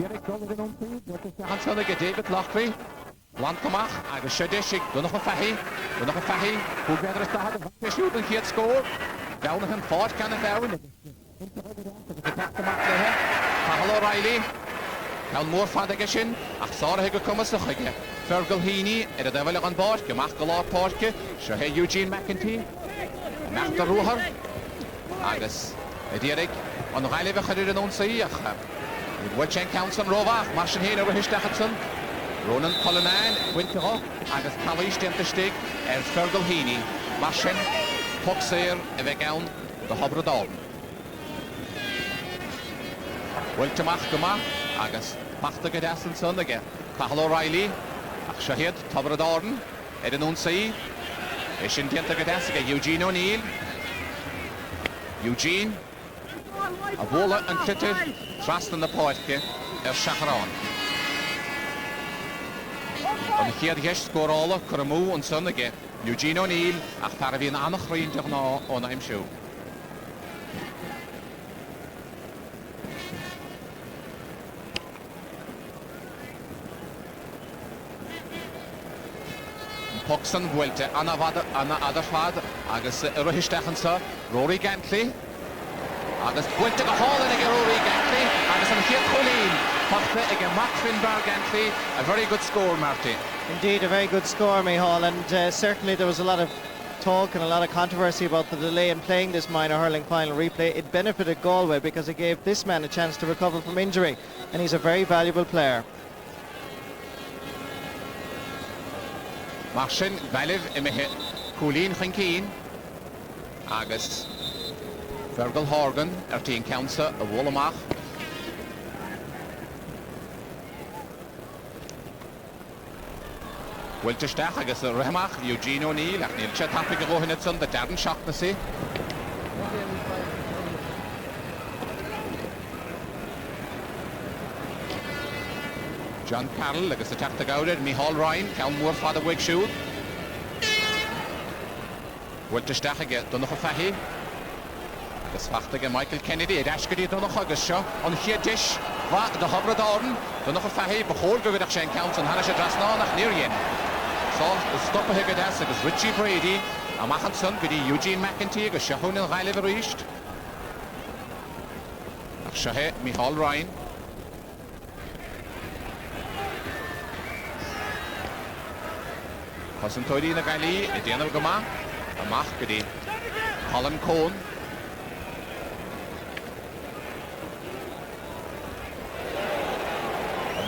Hansanna go David Lochry, Blantamach, agus Shadishik, Dunach Fahi, who better started to shoot and hit score. Down him fought can it down. Cathal O'Reilly, Cal more Fadagashin, Achsara Higa Kumasachige, Fergal Heaney, at a devil on board, Gamachkala Porke, Shahe Eugene McEntee, Nachta Ruher, Agus, Edirik, on the Riley Vachadid on Sayach. Witchen Council Rova, Martian Hain over Hishtachatson, Ronan Collinan, Winterho, Agus Kalish Dentestig, and Fergal Heaney, Martian, Puxair, Evegown, the Hobra Dalton. Wiltamach Gama, Agus, Pachta Gadasson Son again, Cathal O'Reilly, Shahid, Tobra Dalton, Edenun Sai, Ishin Denta Gadasiga, Eugene O'Neill, Eugene, Avola and Clitter, Trust in the Poitke, Shacharan. On the here, Yesh Scorola, Kuramu, and Son again, Eugene O'Neill, Achtaravin Anachrin Journa on I'm sure. Poxon Vuelte, Anna Aderfad, Agus Rohistachansa, Rory Gantley, Agus Vuelte a Hall and again Rory Gantley, Agus and here Colleen, Pachta again Matt Finbar Gantley, a very good score, Marty. Indeed, a very good score, Micheál, and certainly there was a lot of talk and a lot of controversy about the delay in playing this minor hurling final replay. It benefited Galway because it gave this man a chance to recover from injury, and he's a very valuable player. Martin Valiv imihe Colleen Chinkeen, Agus Fergal Horgan, Team Council of Wollamach. Wiltestach, Agus Remach, Eugene O'Neill, Neil Chetapig Rohinetson, the Darren Shacknessy. John Carroll, Agus the Tapta Gowder, Micheál Ryan, Cal Moore, Father Wig Shoot. Wiltestach again, Dunach Fahi. Agus Fachta again, Michael Kennedy, Ashkady Dunach Agus Shaw, on here dish, the Hobra Darden, Dunach Fahi, Behol Govidach Shen Council, and Hannah Drasnach near Yen. So, the stopper Higadas, Agus Richie Brady, a Machanson, Goody Eugene McEntee, Agus Shahun and Riley Reached. Shahe, Micheál Ryan. Cousin Toady na Gali, Ediana Gama, a Mach Goody, Colin Cohn.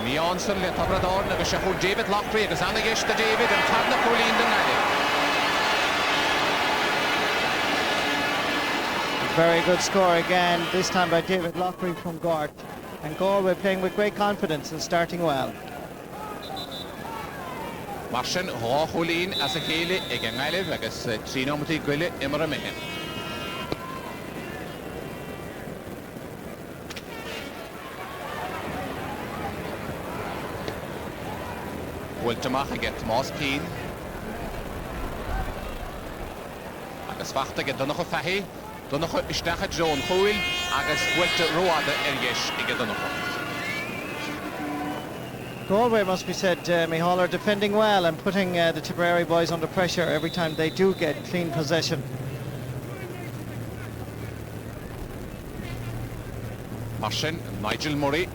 Mianson, le Tabrador, na Gashahu David Locktree, Agus Anagish to David, and Tabna Colleen the Nally. Very good score again, this time by David Locktree from Gort. And Galway playing with great confidence and starting well. Martian, Colleen as a Haley, again Alive, Agus Trinomati Gully, Immerame. Wiltamach again, Tomas Keane. Agus Fachta get Dunach Fahi, Dunach Ishtach John Hoyle, Agus Wilta Roada Elgish, Ige Dunach. Galway, must be said, Micheál, are defending well and putting the Tipperary boys under pressure every time they do get clean possession. Martian, Nigel Murray.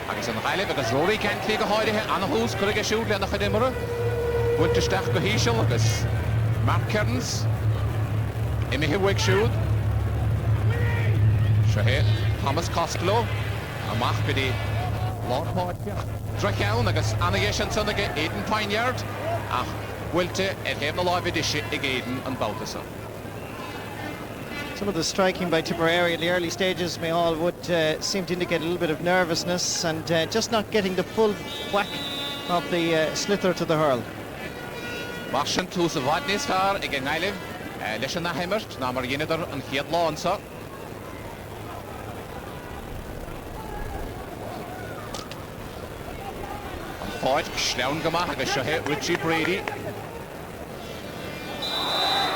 Agus an Riley, because Rory can't click a hide here, Anna Hoos, could I get shoot, and the Hadimura. Wiltestach go Heishel, Agus Mark Kearns. Imihi Wig shoot. Shahe, Thomas Costello, a Machgadi, Lord Podja. Drachown, Agus Anagish and Son again, Aiden Pineyard. Wilte, and Heaven Alive Edition, Agaden and Balthasar. Some of the striking by Tipperary in the early stages, Micheál, would seem to indicate a little bit of nervousness and just not getting the full whack of the slither to the hurl. Martian to Savadnis Far, again Niliv, Lishana Hemmert, Namar Yenidar and Hiat Lawnsa. Fight, Schleun Gama, Agus Shahe, Richie Brady.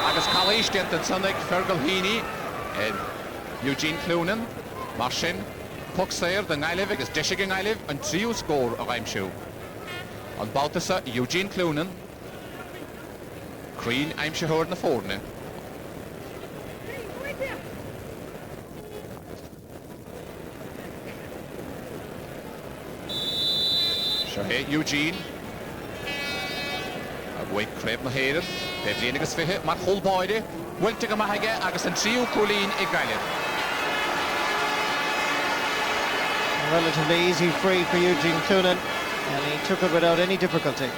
Agus Kalish Denton Sunday, Fergal Heaney, Eugene Cloonan, Marshin, Puxair, the Nailiv, is Dishigan Nailiv, and trio score of I'm show. On Baltasa, Eugene Cloonan, Crean, I'm sure heard in the fortnight. So hey, Eugene. Wait, Crab Mahaden, Pevlin agus fihe, Mark Holboide, Wiltig Mahage, agus and Trio Colleen Igalid. Relatively easy free for Eugene Cloonan, and he took it without any difficulty.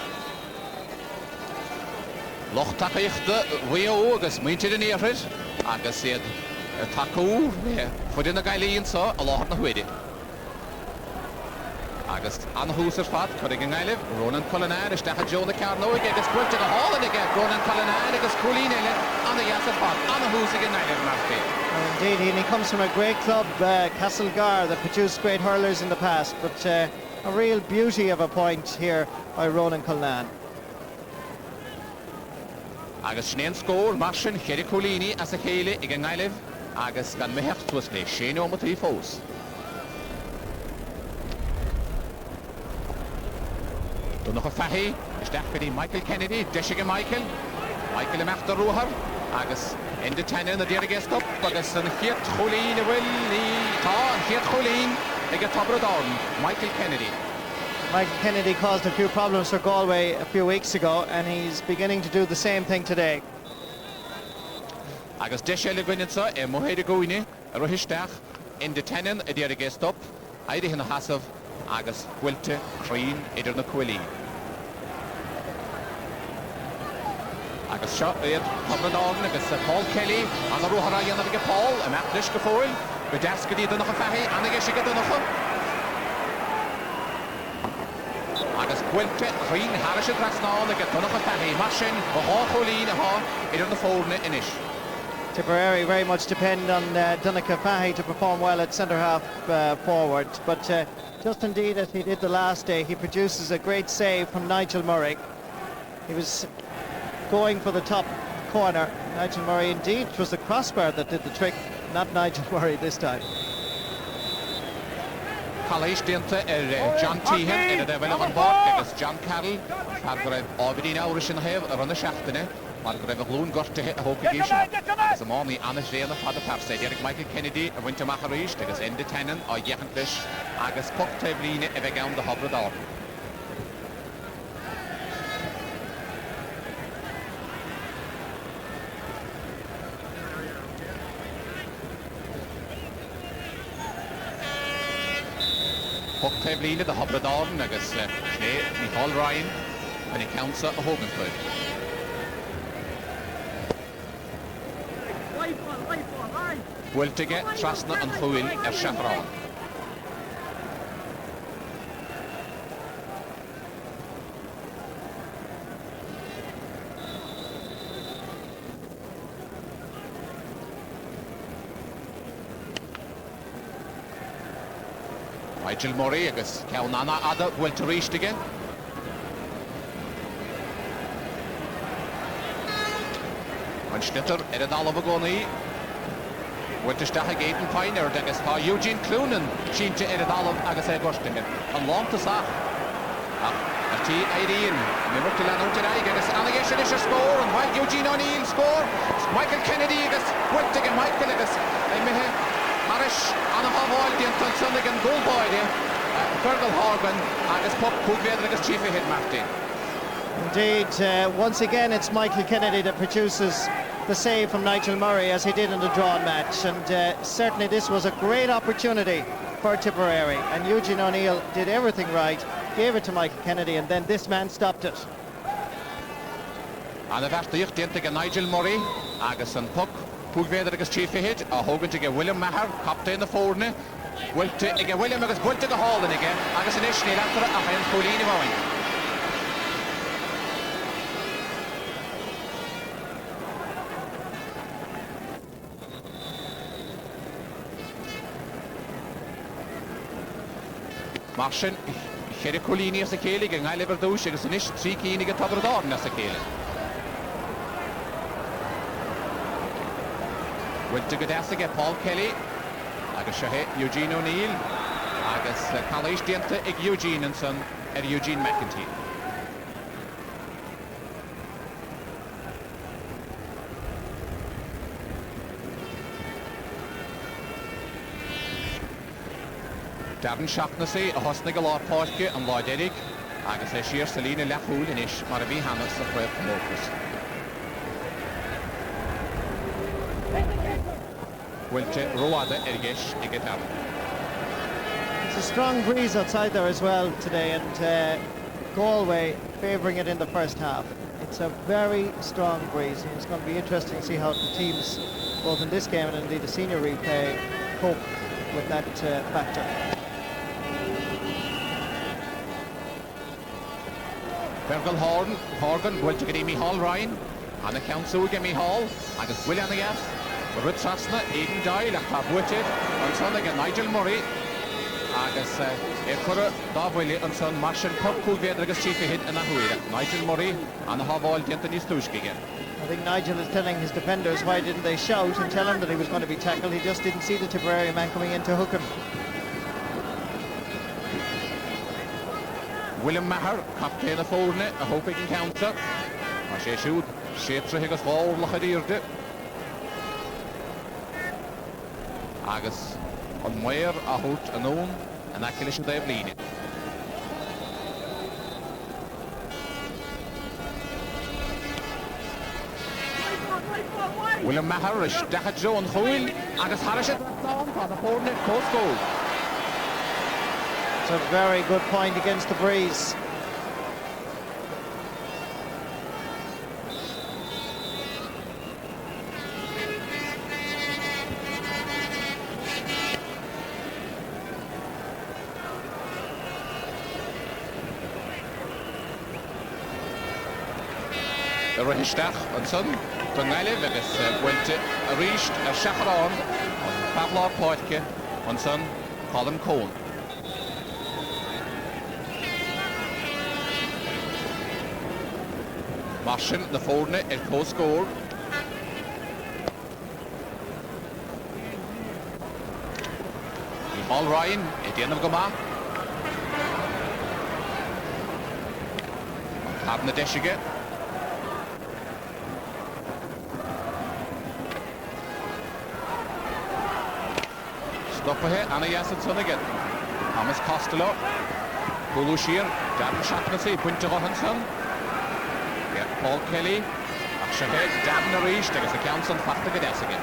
Loch Takaichte, Weo, agus Minted in Earth, agus said Taku, for the Galilean saw a lot of Weddy. Agus anhúsar fad chuig an Gaillimh, Ronan Cullinan is decha Joe the Carno agus Gwiltig a hall and again Ronan Cullinan agus Colleen Ellen and the Yasser fad anhúsar an Gaillimh Marty. Indeed, and he comes from a great club, Castlegar, that produced great hurlers in the past, but a real beauty of a point here by Ronan Cullinan. Agus Shane score, Marshin, Sherry Collini as a Haley ag an Gaillimh, agus gan mehecht twisle Shane on the 3 foes. Nog een fahi, is daar Michael Kennedy, Dishigan Michael en Machter Roher, agus in de tennen de derde gestop, agus een Geert Colleen Geert Colleen, ik heb down, Michael Kennedy. Michael Kennedy caused a few problems for Galway a few weeks ago, and he's beginning to do the same thing today. Agus Dishigan Gwynetsa, Mohamed Goini, Rohistach, in de tennen de derde gestop, Eide hin Hassav, agus Wilte, Crean, idir na Quilly. Agus shot there, Pobladon, agus Paul Kelly, and the Roharayan of the Paul, and Matt Lishkafoil, with Daskady the Nochafahi, and the Geshiga the Nocha. Agus Wilte, Crean, Harish at Rasnal, the Gatonachafahi, Mashin, Colleen, idir the Forne Inish. Tipperary very much depend on Donica Fahy to perform well at centre-half forward, but just indeed as he did the last day, he produces a great save from Nigel Murray. He was going for the top corner. Nigel Murray, indeed, it was the crossbar that did the trick, not Nigel Murray this time. College Dinta, John Tehan in the development board, it's John Carroll, Hargrave Aberdeen Irish in the have around the Shaftene. Margaret Gloon got to hit a hockey as a mommy on the Shane of the Parse, Derek Michael Kennedy, a winter Macharish, because in the tenon or Yakenfish, Agus Puck Tabline, if again the Hobrador. Puck Tabline, the Hobrador, Agus Michael Ryan, and he counts a Hogan Club. Wiltige, Trasna and Huil Shafran. Nigel Murray, agus Kaunana Ada, Wilte Riestige. And Schnitter, Eredalabagoni. Winter Stacha Gaten Pioneer, agus Eugene Cloonan, Shinta Eredalab, agus Gorstingen. And long to Sach. A T. Irene, Mirkulan Utirai, agus Allegation is a score, and while Eugene O'Neill score, Michael Kennedy, agus Wiltig and Michael, agus Marish, Anna Havold, the Anton Goldboy, Fergal Horgan, agus Puck, Pugveder, agus Chief Head Martin. Indeed, once again, it's Michael Kennedy that produces the save from Nigel Murray as he did in the drawn match, and certainly this was a great opportunity for Tipperary, and Eugene O'Neill did everything right, gave it to Michael Kennedy, and then this man stopped it. And the first diente Nigel Murray, agus and Puck, Pugveder agus Chief Head, a Hogan to get William Maher, captain the Forne, Wilte again William agus Wilte the Hall and again, agus an Ishney after a hand Colleen Mowing. Marshin, Sherry Collini as a Kelig, and I live do she is an ish, 3 Keening at Tobradon as a Kelig. Wilta go deasige Paul Kelly agus sehe Eugene O'Neill agus Calais dienta ag Eugene and son Eugene McEntee. Darren Shaughnessy a hosna go lápáirce an láiderig agus siar sa lína lethúil inis mar a bhí hanas sa chréibh mógus. Wilte roada ergesh ag Darren. It's a strong breeze outside there as well today, and Galway favouring it in the first half. It's a very strong breeze, and it's going to be interesting to see how the teams, both in this game and indeed the senior replay, cope with that factor. Fergal Horgan, Wilte Gadimi Hall Ryan, and the council Gimmy Hall, agus William Agas, Ruth Sassna, Aidan Doyle, Buited, and son again Nigel Murray, agus Ekura, Davili, and son Marshall Purple Vedragas Chief hit in a huida. Nigel Murray, and the Haval Denton Stushki again. I think Nigel is telling his defenders why didn't they shout and tell him that he was going to be tackled. He just didn't see the Tipperary man coming in to hook him. William Maher, captain of Forne, I hope he can counter. As she shoot, shapes he goes forward like a deer. Agus on Moyer, a hoot, a known, and that killish they have leaded. William Maher is Dacha Joe and Huil, Agus Harrishet down for the Forne post goal. It's a very good point against the breeze. Rihistach and son, Dungaile Vegas went reached a Shacharon on Pavlov Poitke and son, Colin Cohn. Martian, the Forne, it co-scored. All Ryan, at the end of the man. Having the dish again. Stop here, Anna Yassitson again. Thomas Costello, Bulushir, Darren Shaughnessy, Bunter Johansson. Paul Kelly, Shahed, Darren Arish, there is the council, Fakta Gades again.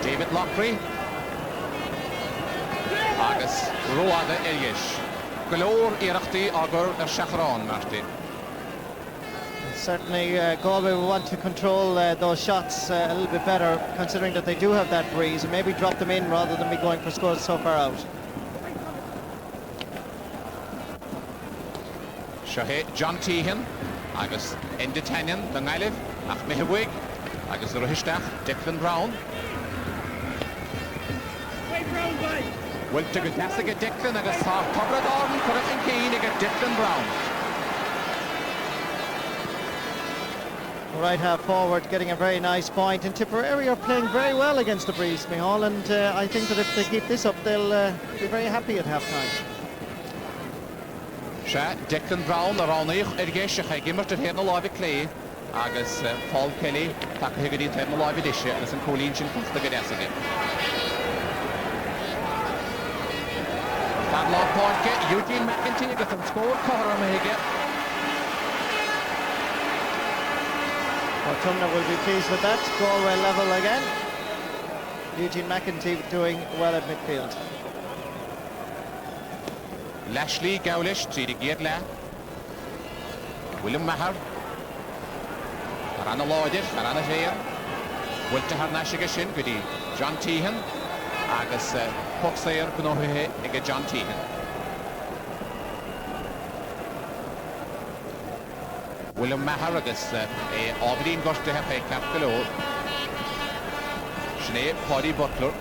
David Lockery, Agus, Roada Elish, Galore Irachti, Agur, Shachran, Martin. Certainly Galway will want to control those shots a little bit better, considering that they do have that breeze, and maybe drop them in rather than be going for scores so far out. Shahe John Tehan, Agus Endetanyan, Dungailiv, Ach Mihawig, Agus Rohistach, Declan Brown. Well, to get Nassiga Declan, Agus Tobred Orden, Correcting Keen, get Declan Brown. Right half forward, getting a very nice point, and Tipperary are playing very well against the breeze, Micheál, and I think that if they keep this up, they'll be very happy at half-time. Declan Brown around Ergesh, Gimmert at Hen Alive Clay, Agus Paul Kelly, Takahigadi Ten Alive Edition, and some Colleen Chin Costa Gadesigan. Padlock Point, Eugene McEntee, get them scored, Cora Mahega. Tumna will be pleased with that. Galway level again. Eugene McEntee doing well at midfield. Lashley Gaulish, Chidi Giedla, William Maher, Arana Lloydish, Arana Jair, Wilta Harnashigashin, Goody, John Tehan, Agus Puxair, Gunohe, Ega John Tehan. William Maher, Agus Aberdeen Gosh to have a cap below. Sinead Paddy Butler.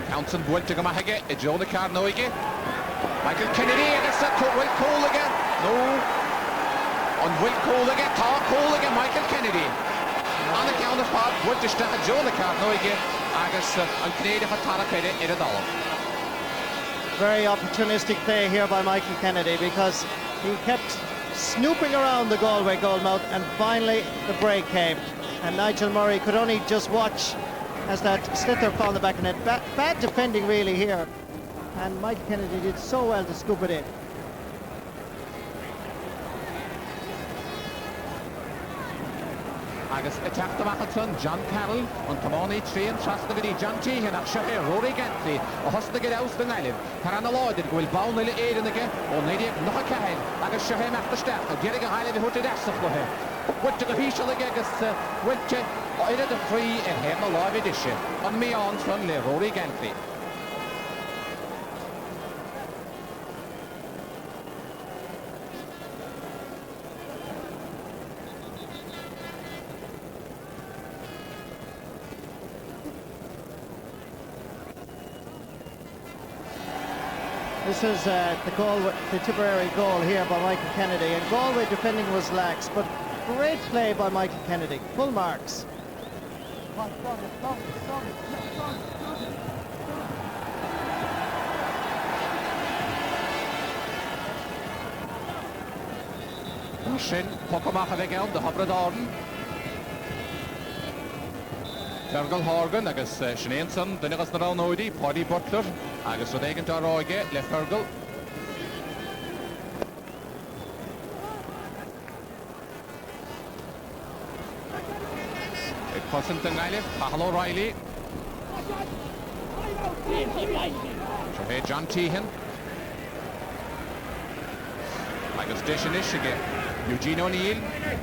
Council Wilta Gamahage, Joe the Carnoige. Michael Kennedy agus Will Coolighan. No. On Will Coolighan, tá Coolighan, Michael Kennedy. On the count of five, with the start Joe the card no again. Agus an Canadian Fatalakade in a dollar. Very opportunistic play here by Michael Kennedy because he kept snooping around the Galway goalmouth and finally the break came. And Nigel Murray could only just watch as that slither found the back of net. Bad defending really here. And Michael Kennedy did so well to scoop it in. Agus attack the Mackinson, John Carroll, on Tamani Tree and Trust the John T. and Shaher, Rory Gantry, a hostage get out the Nile, Tarana Lloyd, it will bound the aid in again, or Nadia Nakahan, Agus Shahem after step, and getting a highly hooded ass for him. What took a Hishal Agagus, went to either the free and him a live edition on me on from Rory Gantry. This is the Tipperary goal here by Michael Kennedy, and Galway defending was lax, but great play by Michael Kennedy. Full marks. Shin, Pokamach again, the Hobred Arden. Fergal Horgan, agus Sineanson, Dinigas na Raunodi, Paddy Butler, agus Rodegan Taroige, Le Fergal. Cousin Nailif, Pahal O'Reilly. John Tehan. Agus Dishinish again. Eugene O'Neill,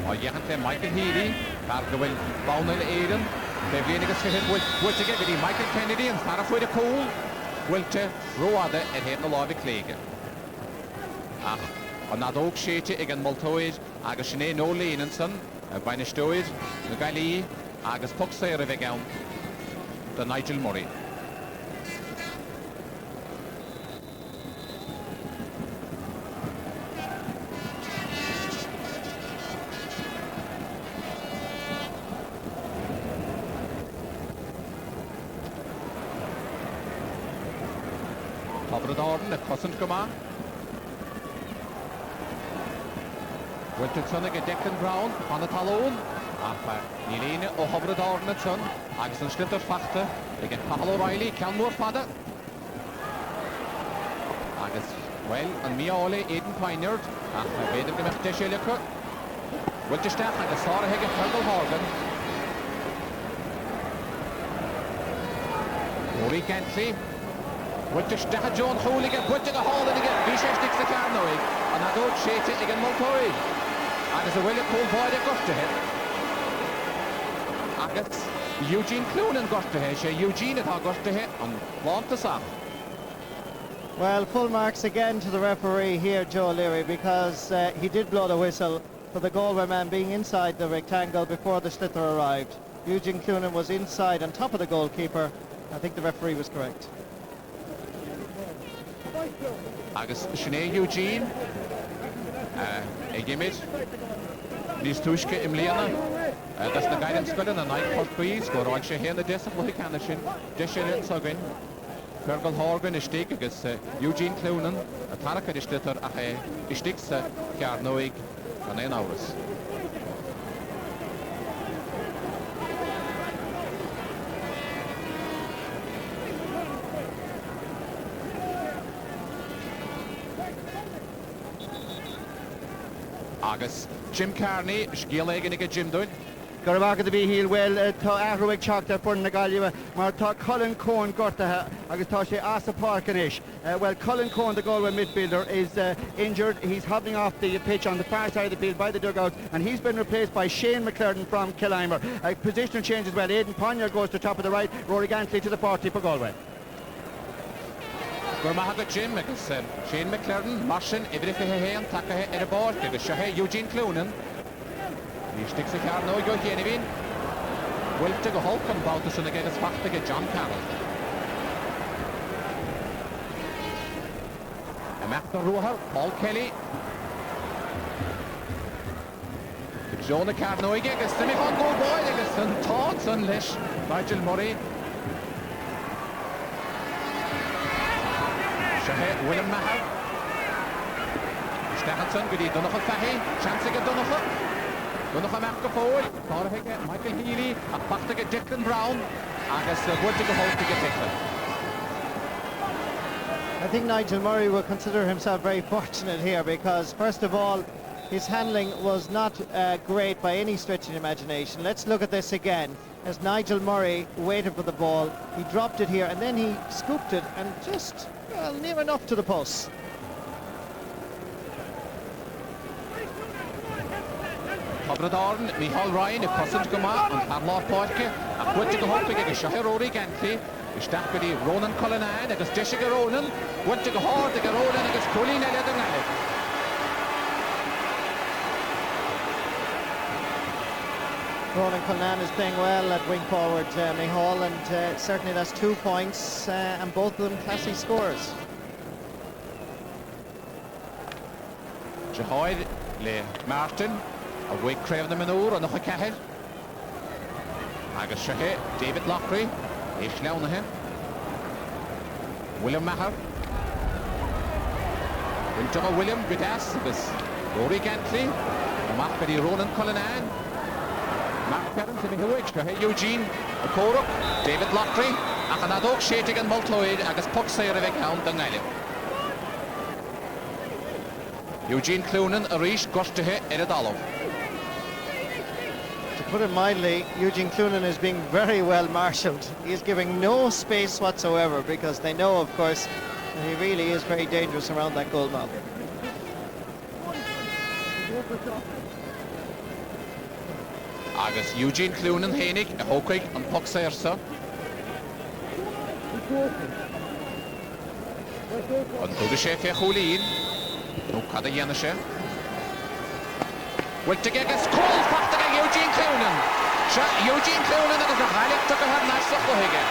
or Yachante Michael Healy, Bargawil Bownell Aiden. They've been against him with to get Michael Kennedy and Farafui the Cool. Will to Roada and hit the lobby Clegg. On that oak sheet again Multoid, Agus Shane no Lenenson, Banistoid, the Gali, Agus Puxer again, the Nigel Murray. Hobred Arden, a cousin come on. Wilton again Declan Brown on the Talon. Nilene o Hobred Arden at son. Agus an Slitter Fachte. Again Pahal O'Reilly, Kelmore Fada. Agus, well, and Miole, Aidan Pinard. Beden gemech Deshelika. Wilton Staff, Agus Sarah Higgin, Fergal Horgan. Rory Gantry. With the Staff John Hooligan, putting a hole in again. Bisha sticks the car now. And I don't shake it again Multoy. And there's a really cool boy that got to him. Agus Eugene Cloonan got to him. Eugene had got to him and want to sap. Well, full marks again to the referee here, Joe Leary, because he did blow the whistle for the Galway man being inside the rectangle before the slither arrived. Eugene Cloonan was inside on top of the goalkeeper. I think the referee was correct. Agus Sinead Eugene Gimit Nis Tushke im Leana that's the guidance good in the night for please go right here in the desert like can shin Deshin Sogin Fergal Horgan is stick agus Eugene Cloonan a Taraka is litter a sticks Carnoig and 9 hours. Agus Jim Carney, Sgilligan again Jim Dunn. Got a mark at the heel well, Ahruig chalk there for Nagalua, Marta Colin Cohen got the Agus Tashe Asa Parkanish. Well, Colin Cohen, the Galway midfielder, is injured. He's hobbling off the pitch on the far side of the field by the dugout, and he's been replaced by Shane McClurden from Killimer. Positional change as well. Aidan Ponyer goes to top of the right, Rory Gantley to the 40 for Galway. Gormahaga Jim agus Shane McClurden, Martin, Ibriffe Hehan, Takahe in a board, agus Shahe Eugene Cloonan. He sticks a car now, go Yenivin. Will to go Hulk and Bautuson again as fast to get John Carroll. Meachta Ruhar, Paul Kelly. Jonah Carnoige agus Timmy Van Go Boy agus an Todd an Lish, Nigel Murray. Shahe Willem Maher. Stachanson goedi Dunacha Fahi, Chancega Dunacha. Dunacha Meachta Foy, Tarhige, Michael Healy, a Pachtige Declan Brown, agus Gwiltige Holtige Declan. I think Nigel Murray will consider himself very fortunate here because, first of all, his handling was not great by any stretch of the imagination. Let's look at this again. As Nigel Murray waited for the ball, he dropped it here and then he scooped it and just, well, near enough to the post. Pobredarn, Michal Ryan, a Cossaint Goma, and Parlour Porke, a Quintiga Hopig, a Shahirori Gantly, a Stackbody Ronan Cullinan, a Jessica Ronan, Quintiga Hort, a Ronan, a Colleen Aledan. Ronan Cullinan is playing well at wing forward, Michal, and certainly that's 2 points, and both of them classy scores. Jahoid le Martin, a wig Craven the Manur on the Hokahel. Agus Shahe, David Lockery, Ishlaunahem. William Maher. Winter William Gudas, agus Rory Gantley, Mark Ronan Cullinan. Mark Perrin to Mihuig, Eugene, Cork, David Lockery, Achanadok, Shatig and Multoid, agus Puxay Revik Hound Dungalim. Eugene Cloonan, Arish, Goshtahe, Eridalov. To put it mildly, Eugene Cloonan is being very well marshalled. He is giving no space whatsoever because they know, of course, that he really is very dangerous around that goal mouth. Agus Eugene Cloonan Heinig, a Hokig and Puxay Ersa. On to the chef Hulin. No Kada Yanashe. Well, to get us call after Eugene Cloonan. Eugene Cloonan is a highly took a hard nice again.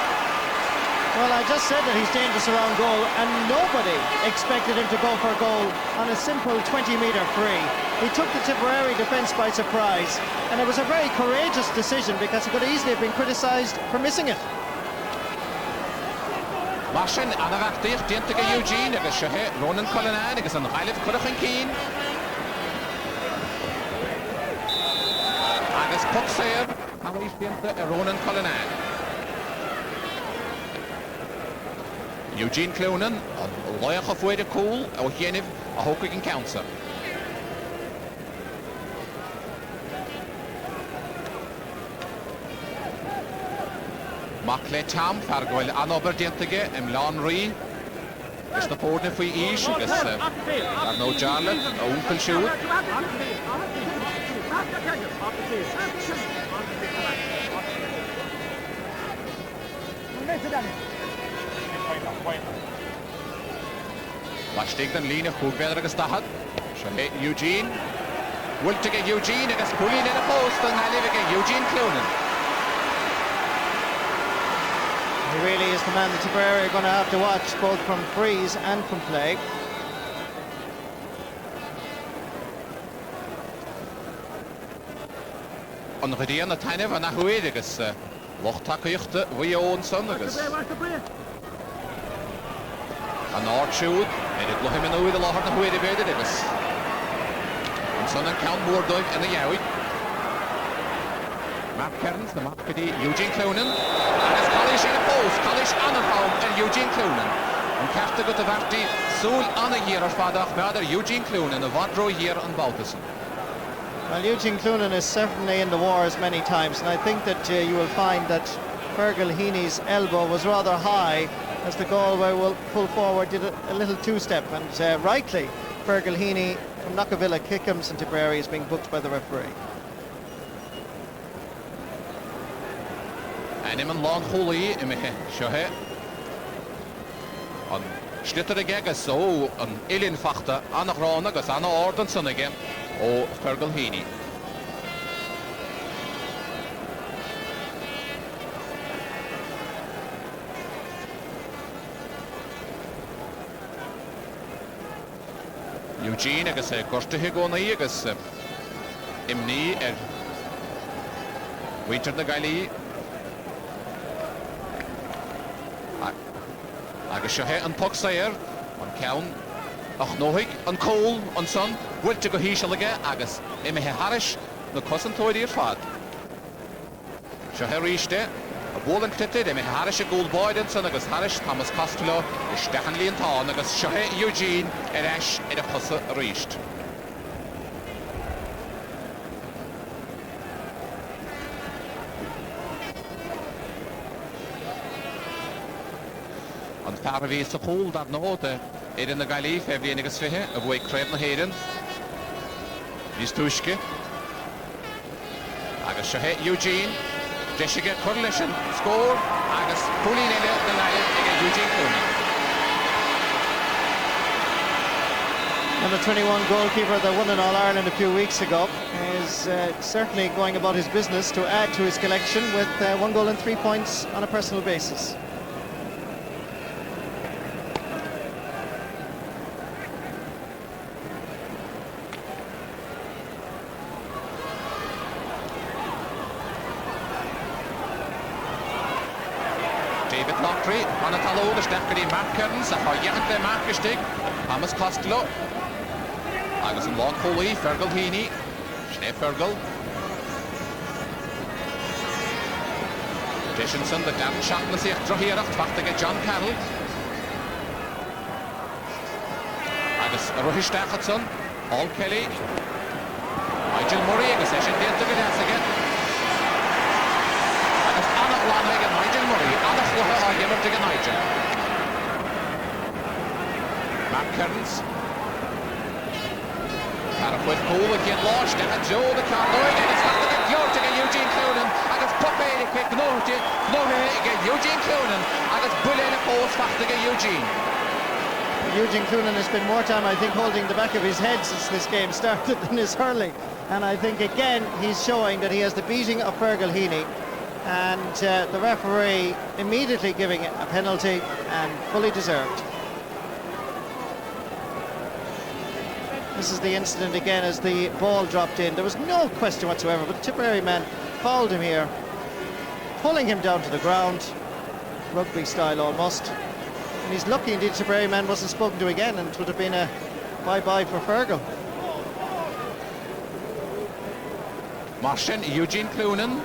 Well, I just said that he's dangerous around goal, and nobody expected him to go for a goal on a simple 20-metre free. He took the Tipperary defence by surprise, and it was a very courageous decision because he could easily have been criticised for missing it. Mashin, Anna Vachtir, Dintiga Eugene, agus Shahe, Ronan Cullinan, agus an Hailif Currachan Keen. Agus Puxayer, Hamish Dinta, Ronan Cullinan. Eugene Cloonan, a Loyach of Wade Cool, or Yeniv, a Hokig and Council. Mackley Tam, Fargoil Anober Dintige, Lan Ree. Is the port if we each, I guess, no Jarlet, Uncle Shoe. Lastig den Line, Hoogbener gestahat. Shahe Eugene. Wiltige Eugene, I guess, pulling in a post, and I live again, Eugene Cloonan. He really is the man that Tipperary are going to have to watch, both from frees and from play. On the Redian, the tiny of an Ahuedigus, Lochtakuchte, Vion Sondagus. An Archwood, and it look him in the Lord of Huedigus. And Son and Count Moordog and the Yowie. Mark Kearns, the Markety, Eugene Cloonan, and it's Collish in a post, Collish Annabaum and Eugene Cloonan. And Carta got the Varti, Soul on a year of Father Mother Eugene Cloonan, a Vodro year on Baltus. Well, Eugene Cloonan is certainly in the wars many times, and I think that you will find that Fergal Heaney's elbow was rather high as the Galway will pull forward, did a little two-step, and rightly, Fergal Heaney from Knockavilla Kickham's and Tipperary is being booked by the referee. En iemand lang holy in me shohe. On schlitter gege so an elinfachte aan de grond gas aan orden sonnige o Fergal Heaney. Eugene agus gortathe gcónaí agus imní Winter na Galí agus seo an pug sair an ceann ach nóigh an cóil an son bhuilte go híise aige agus imithe haris na cosantóirí ar fad. Seo ríiste a bhólan clitid imithe haris a gúlbáid an son agus haris Thomas Costello is dechan líontán agus seo Eugene eis ar a chosa ríist. An Tipperary sa chóil dar nóta in na Galí fé bhíon agus fithe a bhuaigh creid na héireann. Níos túisce. Agus seo Eugene deisige chuir leis an scór agus púlín eile na Gaillimh ag Eugene Clooney. Number 21 goalkeeper that won in All-Ireland a few weeks ago is certainly going about his business to add to his collection with 1 goal and 3 points on a personal basis. David Loughtry, an talón is deachgarí Mark Kearns a chuigeann le Markistig, Thomas Costello, agus an bháin cholaí Fergal Heaney, Sné Fergal. Dickinson de Dan Shackles íoch drohiacht fachtaige John Carroll. Agus a ruhisteachadson, Paul Kelly, Nigel Murray agus sin déanta go deasaige. Agus annach lána ag Nigel Murray, annach lutha á dhéanamh ag Nigel. Mark Kearns. Car a chuid cúil a cén láis de a Joe de Carloyd agus fachtaige George ag Eugene Clooney agus popéide ag gnóthe ag Eugene Clooney agus buile fós fachtaige Eugene. Eugene Clooney has spent more time, I think, holding the back of his head since this game started than his hurling. And I think, again, he's showing that he has the beating of Fergal Heaney. And the referee immediately giving a penalty, and fully deserved. This is the incident again as the ball dropped in. There was no question whatsoever, but the Tipperary man fouled him here, pulling him down to the ground, rugby style almost. And he's lucky indeed Tipperary man wasn't spoken to again, and it would have been a bye-bye for Fergal. Martin Eugene Clooney,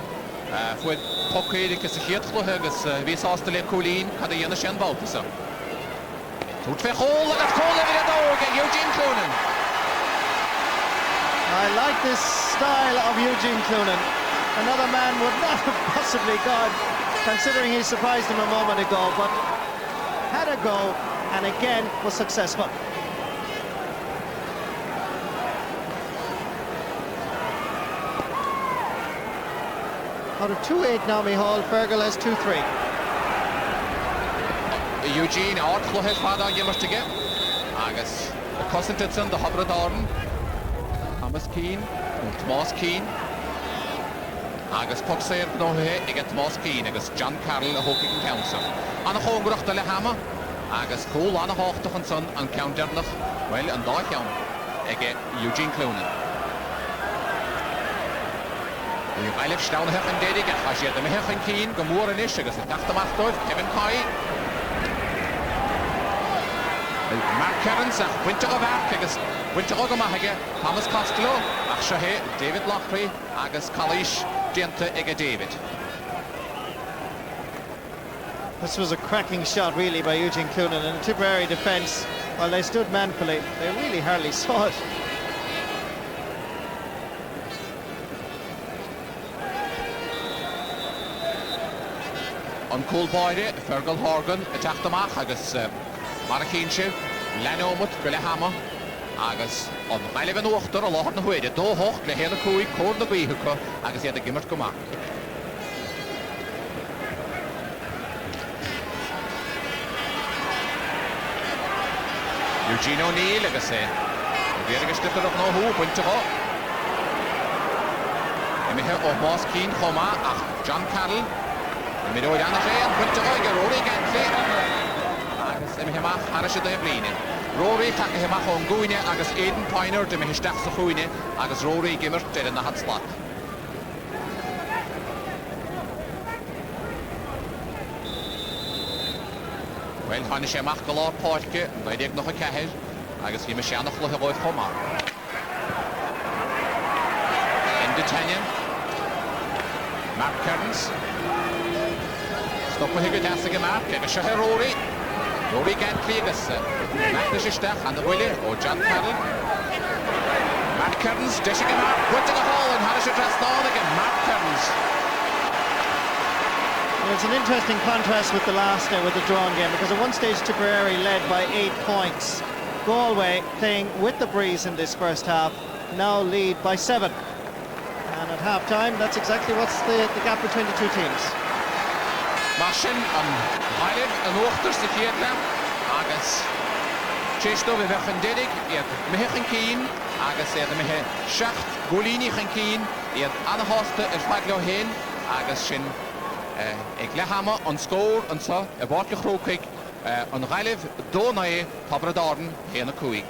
fuid pocaid agus a chéadchluthe agus bhís ásta le cúlín cad a dhéana sin báltasa. Tút fé chól agus chóla bhí a dóg ag Eugene Clooney. I like this style of Eugene Clooney. Another man would not have possibly gone, considering he surprised him a moment ago, but had a go and again was successful. Out of 2-8 now, Micheál, Fergal has 2-3. Eugene átchluthe fada dhéanamhtige agus a cosintitson de Habradorn, Thomas Keane, Tomás Keane, agus pug sair gnóthe ag Tomás Keane agus John Carroll a hócaigh an council. Anna chóngrachta le hama agus cúil anna háchtach an son an counternach, well, an dá ceann ag Eugene Clooney. Ní bhaileh staunathe an dédige a siad a mithe an Keane go mór an is agus a teachtamachtóid Kevin Coy. Mark Kearns ach buinte go bhharc agus buinte go maithaige Thomas Costello ach seo David Loughtry agus Calais déanta ag David. This was a cracking shot really by Eugene Clooney, and the Tipperary defence, while they stood manfully, they really hardly saw it. An cúlbáide Fergal Horgan a teachtamach agus mar a chin sibh leanómut go le hama agus an meileh an uachtar a láthar na huaide dó hocht le héana cúig cór na gcuitheacha agus iad a gimmert go maith. Eugene O'Neill agus bhíar agus titarach nóthú buinte go. Imithe ó Más Keane chomá ach John Carroll mi roiid annach an buinte go gur óraigh an agus imithe maith aras a do blíine. Rory take himach on Gúine agus Aidan Piner de mehisteach sa Chúine agus Rory gimmert de na hatslát. Well, hann sé mach go lá páirce, beidir noch a ceithir agus bhí me seannach le roiith chomá. In de Tanyan. Mark Kearns. Stoppa hygge tæsa ge Mark, agus se Rory. Rory Gantley agus Magnus isteach an de bhuile ó John Carroll. Mark Kearns, deise ge Mark, bwyd ag a hall yn hannes y drasnán ag Mark Kearns. Well, it's an interesting contrast with the last with the drawn game, because at one stage Tipperary led by 8 points. Galway, playing with the breeze in this first half, now lead by 7. And at half-time, that's exactly what's the gap between the two teams. Marsin an Hailib an Ochters de Kietla agus Chesto we wechen dedig iad mehechan kien agus iad mehe schacht golini chan kien iad anahoste faglo heen agus sin ag lehama an score an sa bartge Croke an Hailib donae Tabradarden heen a Cúig.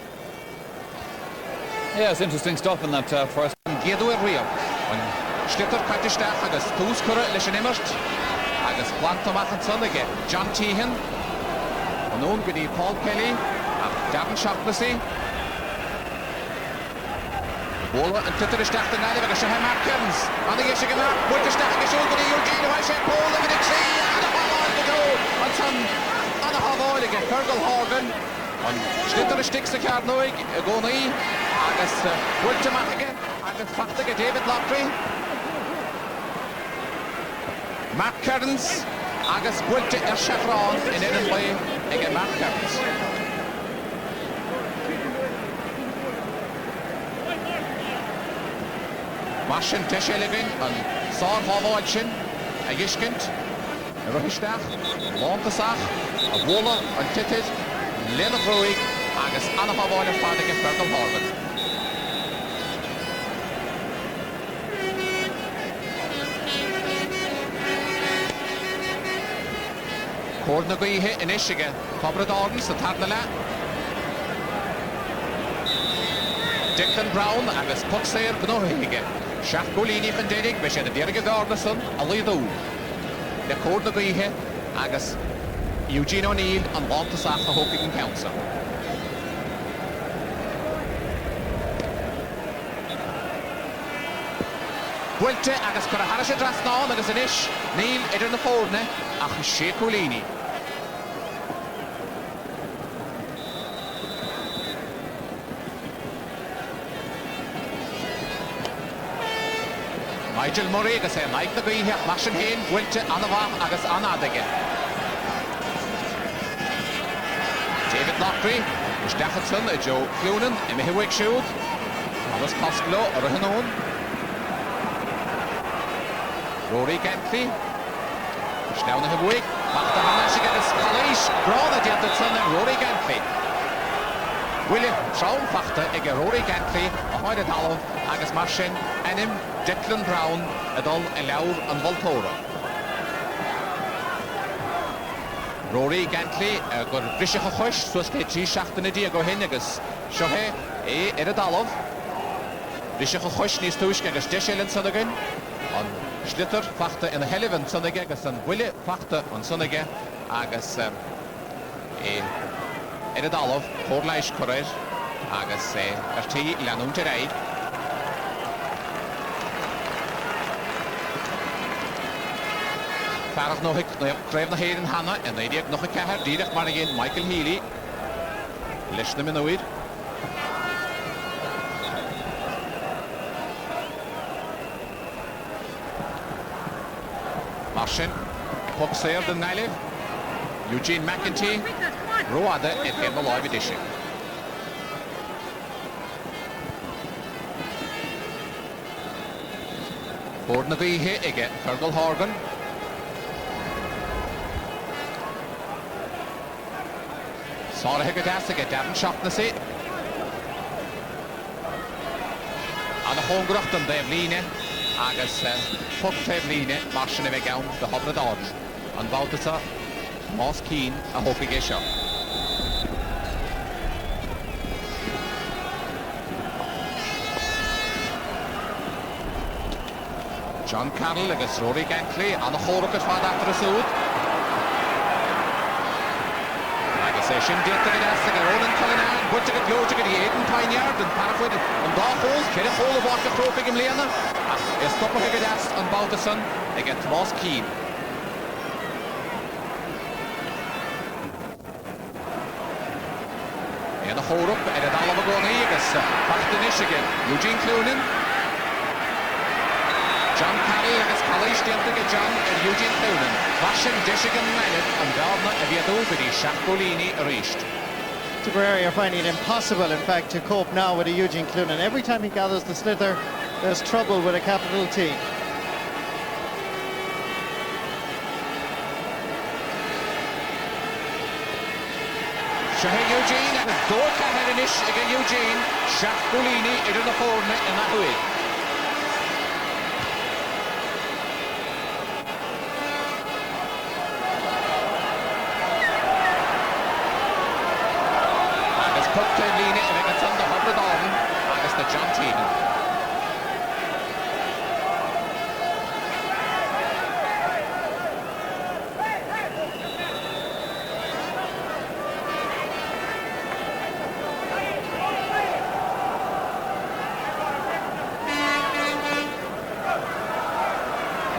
Yeah, it's interesting stuff in that first. Gedo real an Schlitter Katistach agus Túskura leis an immert agus plantamach an sonige John Tehan an ón gydí Paul Kelly a Darren Shaughnessy Bóla an titar isteach an Gailib agus se Mark Kearns an ag eisiau gymar bwynt isteach agus siŵr gyda Eugene o eisiau Paul yn fydig si an y halail gyda an tan an y halail ag Fergal Horgan an slitar isteach sa Carnoig y gona i agus bwynt ymach ag agus ffacta ag David Lockery Mark Kearns agus bwylte Shefron in Edinburgh ag Mark Kearns. Marsin Tesheligin an Sár Háváil sin a Iskint a Ruhisteach, Lántasach, a Bóla an Titid, Lena Cruig agus Anna Háváil a Fadig a Fergal Horgan. Cwrdd na gwyhe yn eisiau Tabradarden sy'n tarna le. Declan Brown agus Puxair gnohige. Siach golini chan dedig be sy'n y dirge Gardason a Lidw. Le cwrdd na gwyhe agus Eugene O'Neill an Lántasach a Hokigan Council. Bwylte agus cwrdd a hanes y drasnán agus yn ish Neil edrych na ffordne ach sé golini. Nigel Murray agus naik na gwyhe Marsin Hain bwylte anafach agus anadige. David Lockery Steffenson a Joe Cloonan i mehiwig siwd agus Costello ar y hynôn. Rory Gantley Snewn na hybwig Machta hanes i gyda'r Scalais Bron a diad yn Rory Gantley William Trawn fachta ag Rory Gantley a hoed y dalof agus Marsin enim Declan Brown a dol y lawr yn Voltora. Rory Gantley gwr brisich o chwys swas ge 3 siachtan y diag o hyn agus siohe y dalof brisich o chwys nis tŵsg agus desilyn synagyn on Schlitter fachta yn y helifan synagyn agus yn Willie fachta yn synagyn agus dalof Hwrlais Cwrer agus ti lanwn tyraig. Farach nog ik kref na heden hanna en neidiag nog een keher direct maar again Michael Healy. Leis na minúid. Marsin Puxair den Gailib. Eugene McEntee Roada et gen na live edition. Bord na gwyhe ige Fergal Horgan. Sara Higadas ige Darren Shaughnessy. An y hongracht yn ddefline agus pwg tefline Marsin i fe gawn dy Tabradarden. An bawd ysa Mas Keen a hopig eisiau. John Carroll agus Rory Gantley an the chórach is fad after a súd. Agus é sin díta go deas go Ronan Cullinan, bute go glóte go éan tainheart an parafuid an dá hól, ceir a hól a bhá go Croke im léana. Is stoppa go deas an Baldason ag an Tomás Keane. En de chórach er het allemaal gewoon agus Bachtan Michigan, Eugene Cloonan. John Carroll agus College Diantag John Eugene Cloonan. Vashin Dishigan Mallet and Gardner Aviado with the Shaqolini reached. Tipperary are finding it impossible, in fact, to cope now with a Eugene Cloonan. Every time he gathers the slither, there's trouble with a capital T. Shahay Eugene and a door can in ish again Eugene. Shaqolini in the corner in that way. Lini and it's on the Hubble Darwin and it's the John Teenan.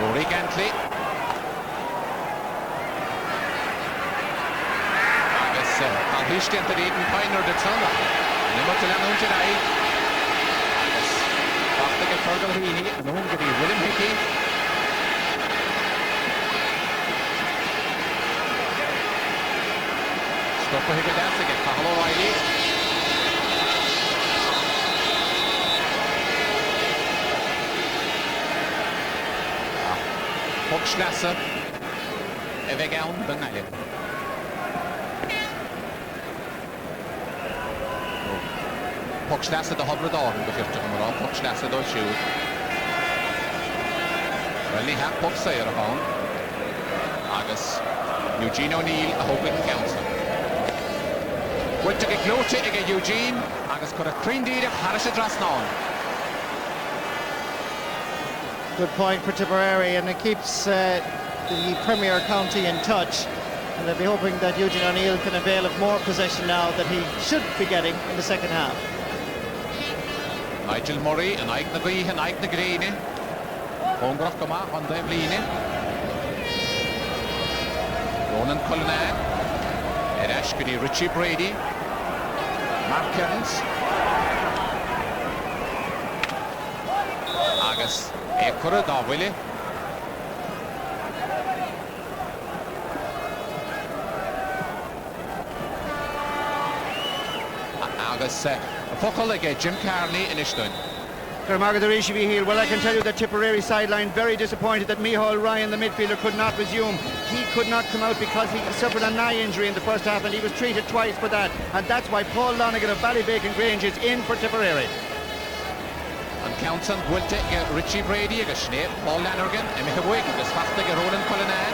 Rory Gantley. He's into the Eden Piner the Tunnel. Number to Lennon today. After the Fergal Heaney, and the one to be William Hickey. Stop for Hickey dance again. Cathal O'Reilly. Puck Schlesser. Evegaun, Bengali. Puck Schlesser the Hubble Darwin begint te komen. Puck Schlesser door shoot. Wel niet het puck zeer gaan. Agus Eugene O'Neill a hoping council. Wordt ik glote ik Eugene. Agus kon het treindier Harris het ras nou. Good point for Tipperary, and it keeps the Premier County in touch. And they'll be hoping that Eugene O'Neill can avail of more possession now that he should be getting in the second half. Nigel Murray and Ike na Gui and Ike na Greene. Hongrach goma on the Vline. Ronan Cullinan. Erashkudi Richie Brady. Mark Kearns. Agus Ekura da Willie. Agus Focal again, Jim Carney in Ishton. Well, I can tell you that Tipperary sideline very disappointed that Micheál Ryan, the midfielder, could not resume. He could not come out because he suffered a knee injury in the first half, and he was treated twice for that. And that's why Paul Lonergan of Ballybacon Grange is in for Tipperary. And Counson will take Richie Brady, a Schnee, Paul Lonergan, and Micheál Ryan, this fact that Ronan Cullinan.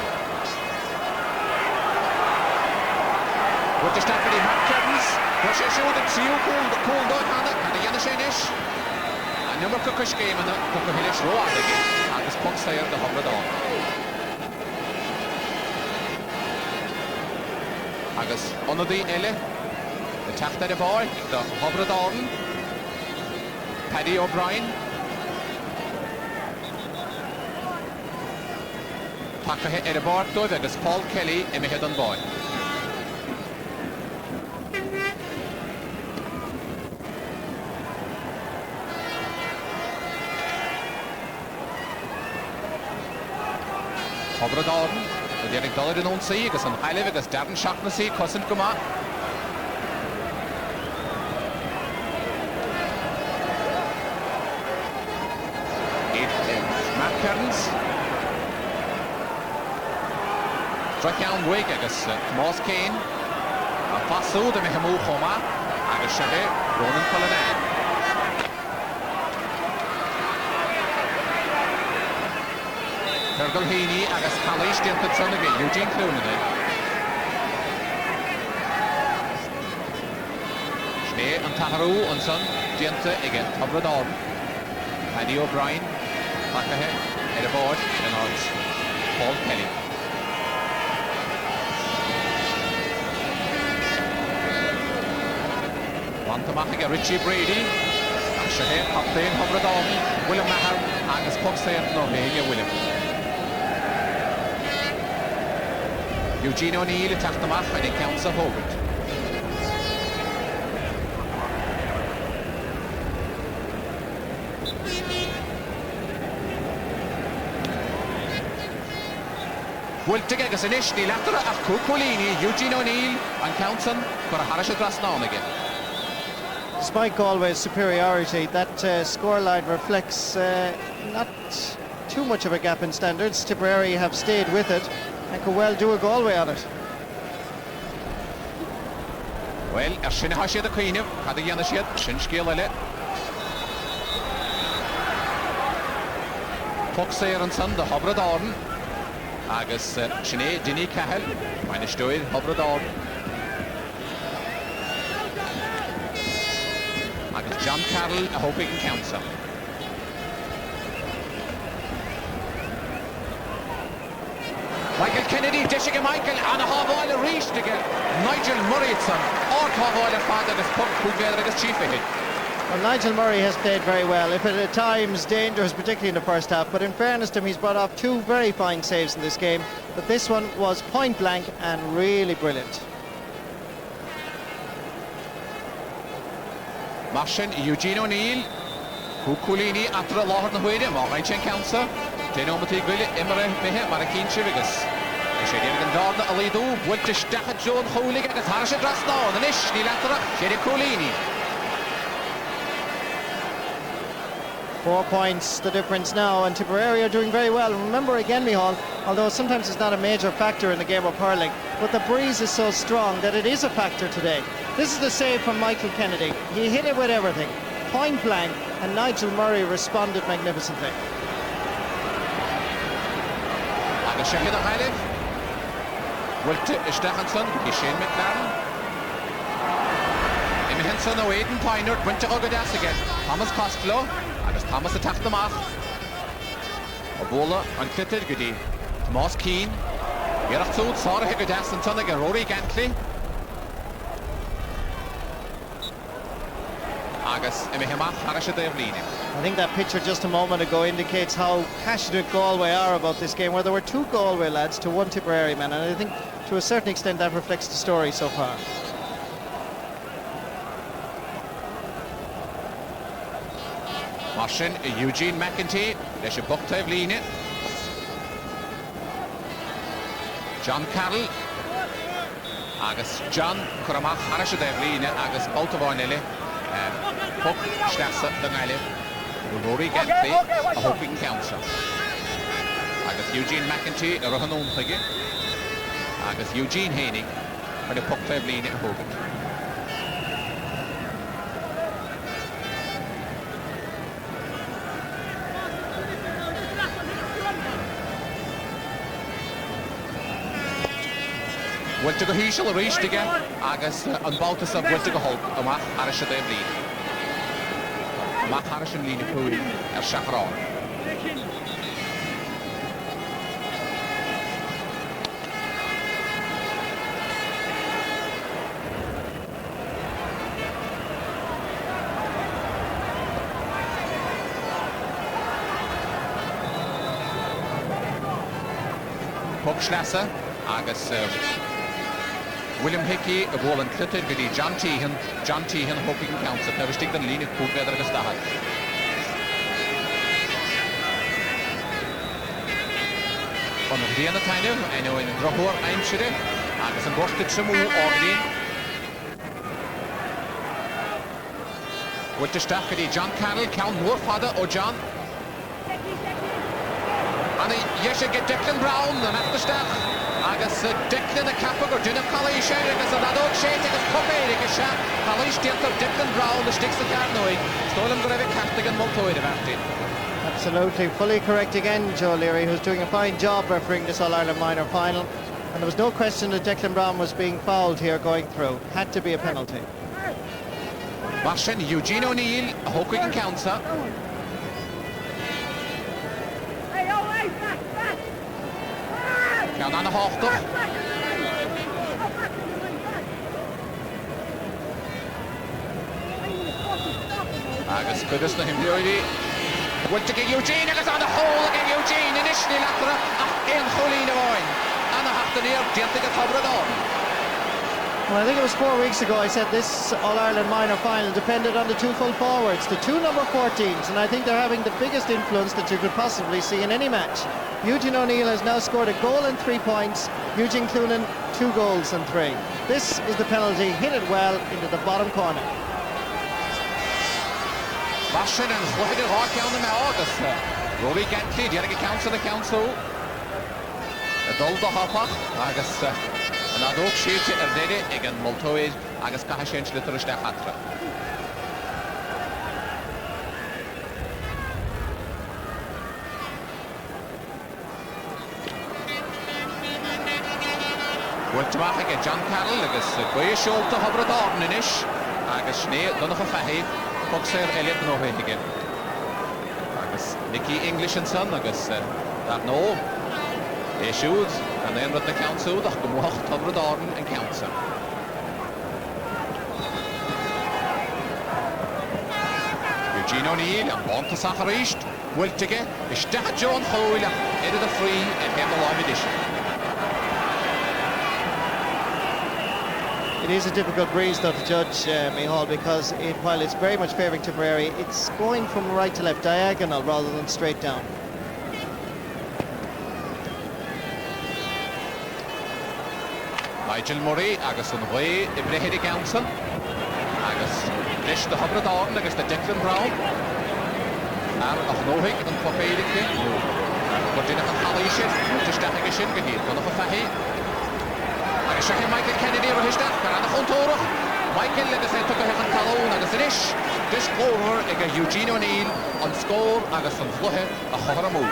With the start for the Mark Kearns. What's your show that see you cool dog on it, and the Yanashinish? And number Cookish game and the Cookahilish row again. And this puck stay out the Hubble Dawn. Agus under the Elle, the taft at the boy, the Hubble Dawn. Paddy O'Brien. Pakahe at the board, though, that is Paul Kelly and Micheál on boy. Hubble Dawn, the Derek Dollar in on sea, because on high level, because Darren Shaughnessy, cousin come on. Matt Kearns. Strike down Wig, agus Tomás Keane. A Fassou, the Micheál Choma, agus Shahay, Ronan Cullinan. Fergal Heaney agus College Diantag son again, Eugene Cloonan. Schnee and Taharoo and son, Diantag again, Hubble Dawn. Paddy O'Brien. Takahe, at a board, and it's Paul Kelly. Wantamach Richie Brady, Shahe, Captain Hobradon, William Mahar, Agus Puxair, no, William. Eugene O'Neill attacked the match and he counts a Hobart. Wiltig agus initially after a Cuculini, Eugene O'Neill and Counson for a Harish across now again. Despite Galway's superiority, that scoreline reflects not too much of a gap in standards. Tipperary have stayed with it and could well do a Galway on it. Well, Shin Hashi the Queen of Hadayanashet, Shin Skillele. Puxair and Son, the Hobradorn. Agus Shine Dini Cahill, meine Stoid, Hobradorn. Agus John Carroll, I hope he can count some. Michael Kennedy, Jessica Michael, and a half-oiler reached again. Nigel Murrayson, or half-oiler father, this puck, who better as chief of it. Well, Nigel Murray has played very well, if at times dangerous, particularly in the first half, but in fairness to him, he's brought off two very fine saves in this game, but this one was point blank and really brilliant. Marshin, Eugene O'Neill, Cuculini, after a lot of the way, Maureen Council. Tenomati Gwille, Emre Mehe, Marakin Chivigus. Shady Gandorna Alido, Wiltish Dahat John Holig at Harsha Drasno, the Nish, Nilatra, Shady Colini. 4 points the difference now, and Tipperary are doing very well. Remember again, Micheál, although sometimes it's not a major factor in the game of hurling, but the breeze is so strong that it is a factor today. This is the save from Michael Kennedy. He hit it with everything, point blank, and Nigel Murray responded magnificently. Shahid Khalif, Wilt Stachanson, Shane McLaren, Henson, Oaden Piner, went to Ogadas again. Thomas Costello, and as Thomas attacked the mark. Obola, unclitted, goody. Tomas Keane, Yerachtud, Sarah Higadas, and Son again, Rory Gantley. Agus, Emihema, Harasha Devlini. I think that picture just a moment ago indicates how passionate Galway are about this game, where there were 2 Galway lads to 1 Tipperary man, and I think to a certain extent that reflects the story so far. Marshin, Eugene McEntee, Lesha Buktevline. John Carroll, Agus John Kuramach, Harasha Devline, Agus Baltavonele, Puck Stassa, the Nile. Rory Gantley, a hoping council. Agus Eugene McEntee, a Rohanun Piggy. Agus Eugene Haney, and a puck Tevline at Hogan. Wilt to go Hishel reached again. Agus on Baltus of Wilt to go Hulk, a Mach Harasha Devline. Mac Harrison Lee Puri er Shahran. Puck Schlesser, Agus William Hickey, a ball and clitted with John Tehan hoping counts it. Never stick the lean, it put better as that. On the end of time, I know in Rahor, I'm sure, and some busted some more already. With the staff, John Carroll, count more father or John. And yes, you get Declan Brown, and at the staff. Agus Declan a capag or Dina Colley share agus a radog shade agus puppy agus shot Colley still to Declan Brown the sticks the card knowing stolen go every casting and multoid about it. Absolutely, fully correct again, Joe Leary, who's doing a fine job refereeing this All-Ireland minor final, and there was no question that Declan Brown was being fouled here going through. Had to be a penalty. Marshin Eugene O'Neill, a Hokigan counter. Ceann an háchtach. Agus cuidas na himliúidí. Bhailte go Eugene agus an hól go Eugene in isní leachra ach céan cholín amháin. Anna Hachtaníir dianta go tabradán. Well, I think it was 4 weeks ago I said this All-Ireland minor final depended on the two full forwards, the two number 14s, and I think they're having the biggest influence that you could possibly see in any match. Eugene O'Neill has now scored a goal and 3 points, Eugene Cloonan 2 goals and 3. This is the penalty, hit it well into the bottom corner. Bashin and Chluidir Hawk down the Agus. Rory Gantley, the other council, the council. A dull the hopper, Agus. And I don't shoot it or did it again, Multoid, Agus Kahashin, Litterish Hatra. Went to back again, John Carroll, Agus, Goya Schultz, Hobra Dorninish, Agus Schnee, Donnacha Fahy, Foxer, Elliot Nohe again. Agus Nicky English and Son, Agus, that no. Issues, and then with the council, the Gumwach, Tobradorn, and council. Eugene O'Neill, and Bonta Sacharisht, Wiltige, Ishtah John Hoyle, into the free, and him the live edition. It is a difficult breeze though to judge, Micheál, because while it's very much favouring Tipperary, it's going from right to left, diagonal rather than straight down. Nigel Murray, Agus on the way, Ibrahidi Council, Agus Lish the Hobradorn, Agus the Declan Brown, and of Nohick and Popedic, but in a Halishin, just that again, one of a Fahy. Agus Shahi Michael Kennedy or his death, and a Hontora. Michael, let us say, took a hit on Talon, Agus Lish, this over, Eugene O'Neill on score, Agus on Fluhe, a Horamu.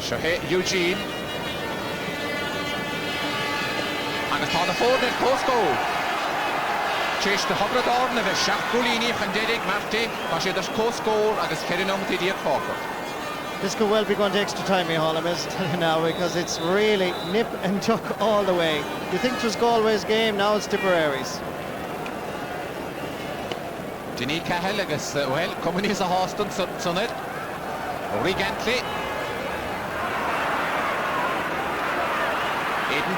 Shahe Eugene and it's on the forward at Costco. Chase the Hobradorn of a Shaq Gulini and Derek Marty, Bashe there's Costco and it's carrying on with the Corker. This could well be going to extra time, Micheál, I'm telling you now, because it's really nip and tuck all the way. You think it was Galway's game, now it's Tipperary's. Denny Cahill, I guess, well, coming is a Hoston, Sonnet. Rory Gantley. Aiden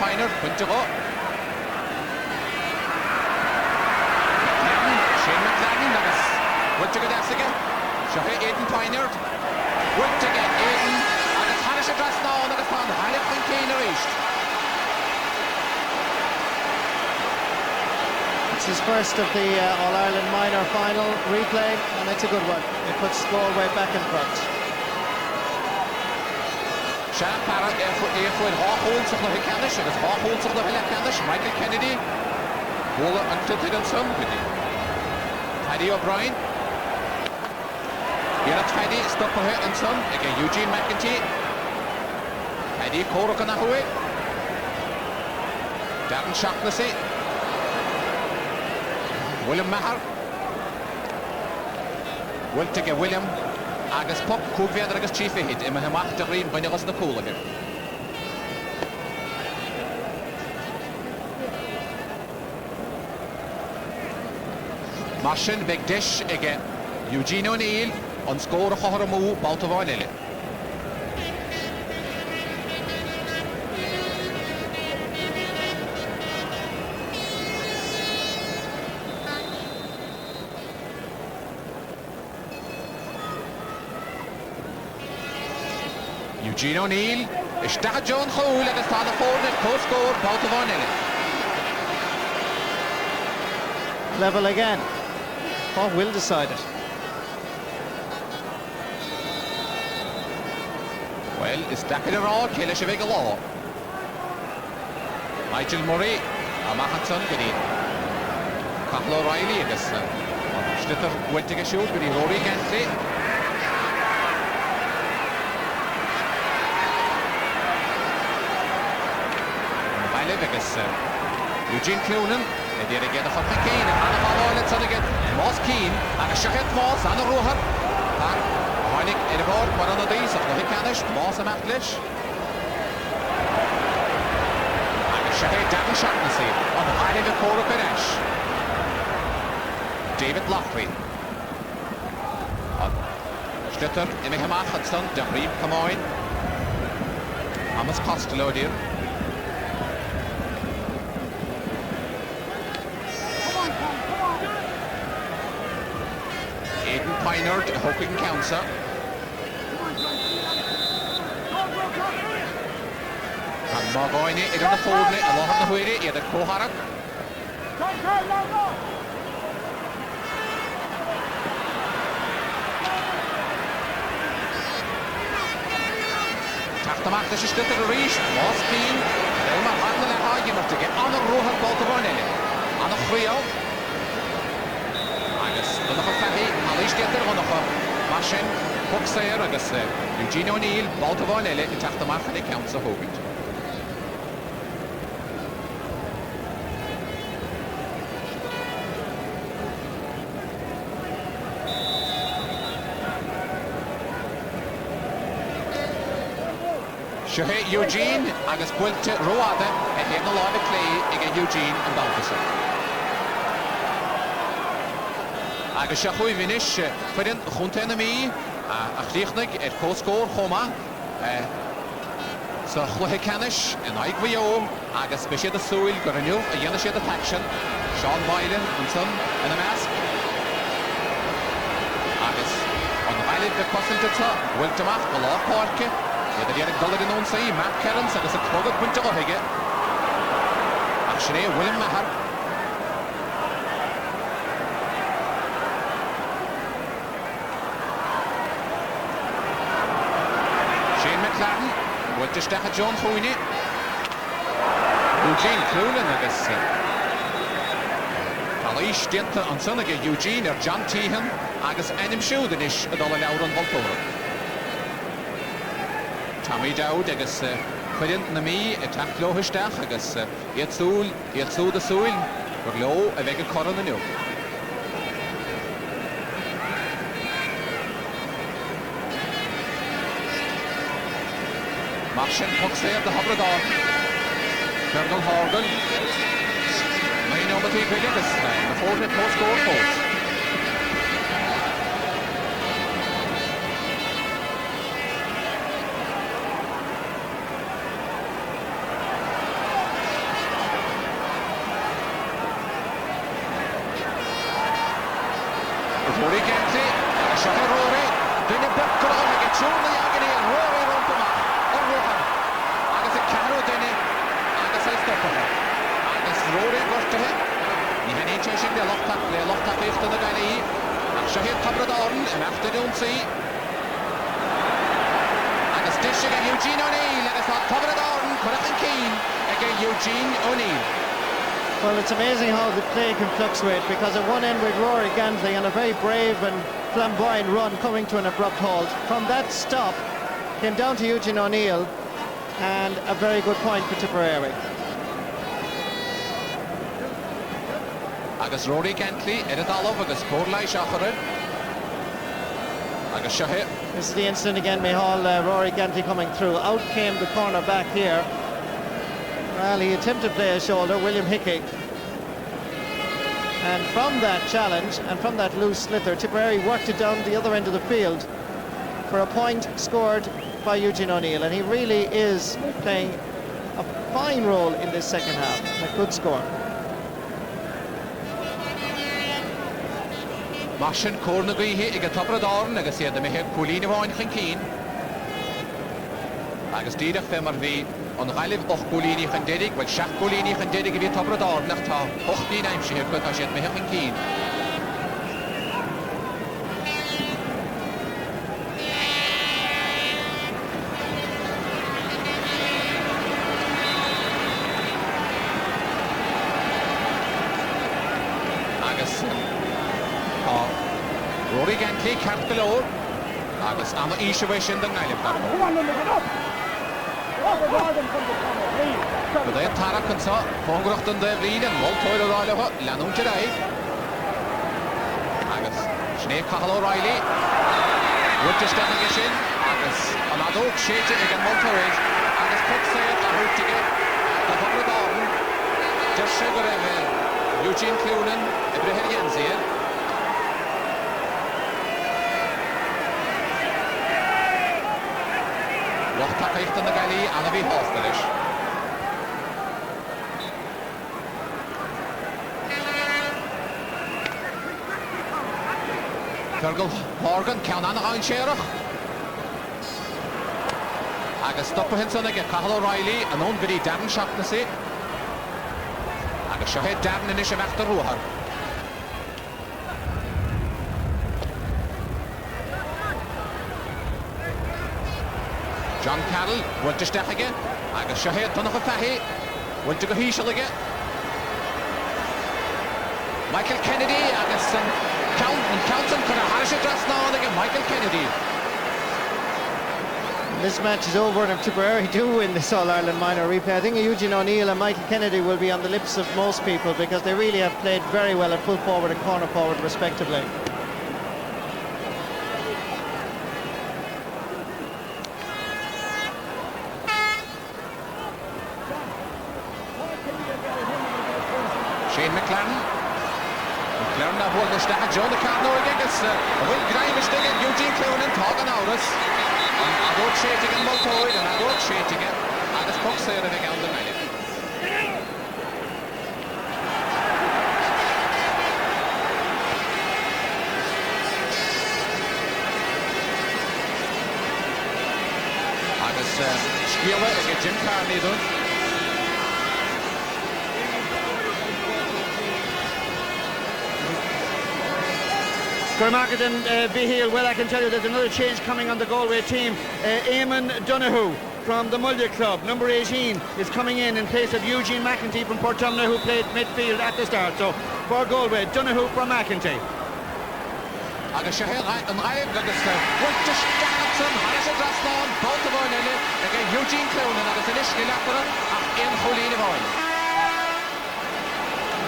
Piner, Quintigo. Shane McLaren, that is. Quintigo Dassiga. Shahe Aiden Piner. Quintigo, Aiden. And it's Hanish address now, and it's found Halleck Quintana reached. It's his first of the All-Ireland minor final replay, and it's a good one. It puts Galway back in front. Shannon Parrott, Airfoot, Hawkholds of the Hicanish, and it's Hawkholds of the Hicanish, Michael Kennedy, Wola and Tilted and Son, Paddy O'Brien. Here it's Paddy, Stopper and Son, again Eugene McEntee, Paddy Corrock and Ahue, Darren Shaughnessy, William Maher, Wiltige William, Agus Pop, Cookviad agus Chief hit, Emma Hamach the Green, when it was the cooler here. Marshin, big dish again. Eugene O'Neill on score of Horamu, Baltavon. Eugene O'Neill, Ishtah John Houle, and it's on the forward at co-score, Baltavon. Level again. What will decide it? Well, it's Dakin and all, Kilishevig law. Nigel Murray, Amahanson, Giddy. Cathal O'Reilly, I guess. Schlitter went to get shoot, Giddy, Rory Gantley. Eugene Cloonan, Idir again the Hurling Keen, and a ball it's on again. Moss Keen, and a shot Moss, and a Rohan. And Heinig in the board, but on the days of the Canish, Moss and Atlish. And a shot down Shacknessy on the high of the core of finish. David Lockley. Schlitter, Imiham Hudson, Dabreem Camoin. Amos Costello dear. Aidan Pinard, Hoping Council. And Margoini, Idan the Fordney, a lot of the Huiri, Idan Koharak. Tachtamach, this is still to the reach. Moss Keen, Delma Hartman and Hagen to get on the Rohan Baltavonelli. On the Frio. Dunach Fahi, Alish Getter, Runach, Mashin, Coxair, Eugene O'Neill, Baltavonelli, and Tachtamach, and the Council Hogan. Shohei Eugene, agus Builte Roada, and hit the line of clay against Eugene and Balthasar. Agus Shahui Vinish, Fidin, Huntenami, a Chlichnik, at co-score, Homa, so Chloe Canish, and Igvio, Agus Bishop the Soil, Goranu, a Yanashid attaction, Sean Boylan, and son, and a mask. Agus, on the Valley of the Cosseltata, Wiltamach, the Law Park. The Derek Gullet in on say, Matt Kerrins, and it's a Croke winter of Higgett. Actually, William Maher. Shane McLaren, Winter Stacha John Hoyne. Eugene Cloonan, I guess. Alish Dinta on Sunday, Eugene or John Tehan, I guess, and him showed an ish a dollar now on Voltora. Tommy Dowd, agus Quidin na mi, a tach lohisteach, agus iad súl the súl, gur lo a vega corran na nu. Marshin Coxair, the Hobrador, Fergal Horgan, Main over the Biggest, the forward post-score post. Rory Gently, a shot of Rory, doing a bit of a get shown the agony and Rory Rompama, or Rohan. Agus a Caro Denny, Agus I stop for him. Agus Rory goes to him. He had a chasing the loft up after the Galley. Shahid Tabradorn, and after don't see. Agus dishing at Eugene O'Neill, and it's not Tabradorn, Corachan Keen, again Eugene O'Neill. Well, it's amazing how the play can fluctuate, because at one end with Rory Gantly and a very brave and flamboyant run coming to an abrupt halt. From that stop, came down to Eugene O'Neill, and a very good point for Tipperary. Agus Rory Gently, Edithalov, agus Corlai Shacharid. Agus Shahid. This is the instant again, Mihal, Rory Gantly coming through. Out came the corner back here. Well, he attempted to play a shoulder, William Hickey. And from that challenge, and from that loose slither, Tipperary worked it down the other end of the field for a point scored by Eugene O'Neill. And he really is playing a fine role in this second half. A good score. Mashin Cornagui, I get Tabradorn, I guess he had the Mehe Coolini Wine Keen. I guess Didach Femarvi. On Raleigh och Coolini gaan dedig, wel Shaq Coolini gaan dedig weer Tabrador nach ta. Och die naam she heeft als je het meer gaan kien. Agus Rory Gently kart below. Agus aan de Isha Wish in de Nijlip. Come on, look it up! What was Arden from the corner, please? Byddai'n tara cynta, ffongwrwch yn ddeflin yn mol toer o'r oelio ho, lanw'n tydau. Agus, snef cahal O'Reilly. Wyrtys dech ag eisiau, agus, yn adwg siete ag yn mol toer. Agus pwt sef a hwtige, da hyfryd ofn. Dyrsio gwrefel, Eugene Cloonan, y Bryher Jensir. Loch takeich yn y gali, anna fi hosterish. Fergal Morgan, cawn anna gael siarach. Agus stoppa hyn sy'n ag cahal O'Reilly, yn o'n gyda Darren siap na si. Agus siohed Darren yn eisiau mechta rwhar. John Carroll, wynt ysdech ag agus siohed tynach o fahi, wynt ag o hysiol ag Michael Kennedy, agus yn Counson could have had a dress now again, Michael Kennedy. This match is over, and if Tipperary do win this All-Ireland minor replay, I think Eugene O'Neill and Michael Kennedy will be on the lips of most people because they really have played very well at full forward and corner forward respectively. Shane McLaren. McLaren have won the stack. John the Carno against Will Grime is digging Eugene Cloonan talking out us. And I don't shake again Multoid and I don't shake again. And it's Cook saying it again the night. And it's Skila against Jim Carney doing. Gormagadin Vihil, well I can tell you there's another change coming on the Galway team. Eamon Donoghue from the Mullier club, number 18, is coming in place of Eugene McEntee from Portumna, who played midfield at the start. So for Galway, Donoghue from McEntee. Agus Shahil yn rhaid agus Wyntis Jackson, Harris y Drasnon, Baltimore nili, ag Eugene Cloonan agus yn isli lafra ach un chwlin y foen.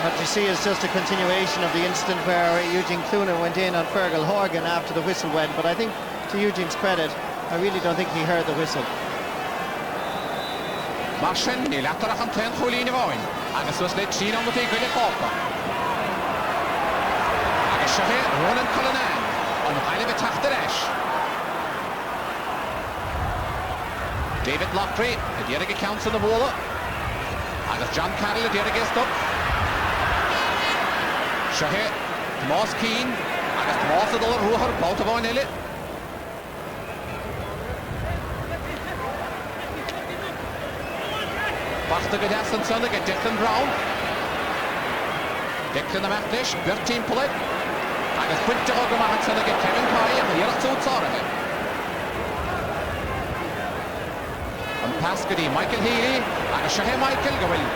What you see is just a continuation of the incident where Eugene Cloonan went in on Fergal Horgan after the whistle went, but I think to Eugene's credit, I really don't think he heard the whistle. Marsin, ni lafra ach yn ten chwlin y foen, agus was leit sin am wyt i gwylio fforca. Agus Shahil, Ronan Cullinan, ond rhaid efo tachter esh. David Locktree, y dierig y counts yn y bola. Agus John Carroll, y dierig y stop. Shahid, Tomas Keane, agus Tomas y dolar rwhar, baut o fo'n hili. Bachta gydas yn synig y Declan Brown. Declan y Macnish, Bertine Pullet. Agus pwynt o gymach yn synig y Kevin Kye, ac yn i'r tŵt sor yma. Yn pas gyda Michael Healy, agus Shahid Michael, gywyl.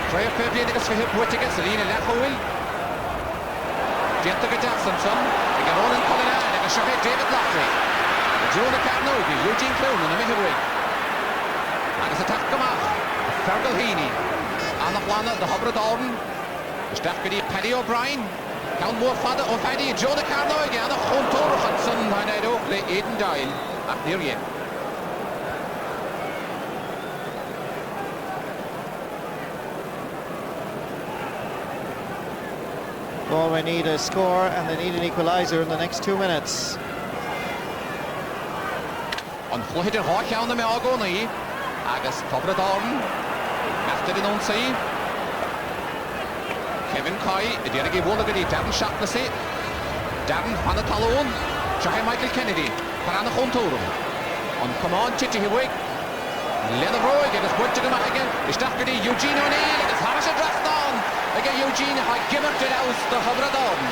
Treu'r ffefryd agus fyhib bwytigas, yr un y lechwyl. Dieta Jackson, ag Ronan Cullinan, ag Shahid David Locktree. Jonah Carnogi, Eugene Cloonan, y Mihirwig. Agus y tach gymach, Fergal Heaney. Anna Plana, the Hubbard Orden. Ystach gyda Paddy O'Brien. Cawn mor ffada o Paddy, Jonah Carnogi, anna chwntor yn sy'n hynny edrych le Eden Dail, ac nir ien. Galway need a score and they need an equaliser in the next 2 minutes. Ond chwyd yr holl iawn am eog o ni, agus Tobra Dorn, Method yn o'n si. Kevin Kye, y dierig I fwyd gyda Darren siap na si. Darren pan y talon, Shahid Michael Kennedy, par anna chwn tŵrwm. Ond come on, Titi Hywig. Len o Roig, agus bwynt y gymach again. Ystach gyda Eugene O'Neill, agus Harris y Draston. Again, Eugene, I gimmicked it out the Hubbard Orden.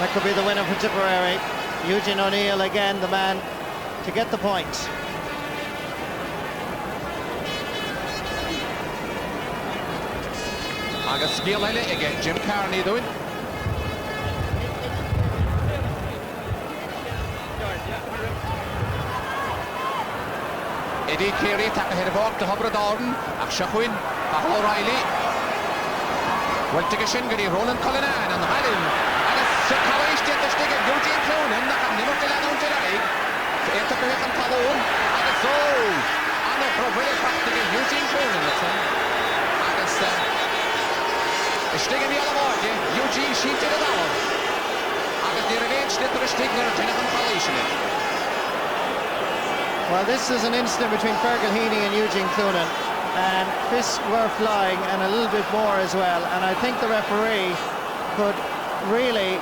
That could be the winner for Tipperary. Eugene O'Neill again, the man to get the point. Agus Skilele again, Jim Carney doing. Eddie Carey take a head of walk to Hubra Darden. Ach Shachwin, Cathal O'Reilly. Weltige sin gadi Ronan Cullinan and Hallin. Agus Chicagoish did the stick of Eugene Clonan. Nach am nimmer til an July. Eta bech an Talon. Agus so. Anna Proville prachtige Eugene Clonan. Agus stick in the other word. Eugene sheet to the dollar. Agus the revenge did the stick near Tenachan Collation. Well, this is an incident between Fergal Heaney and Eugene Cloonan, and fists were flying and a little bit more as well, and I think the referee could really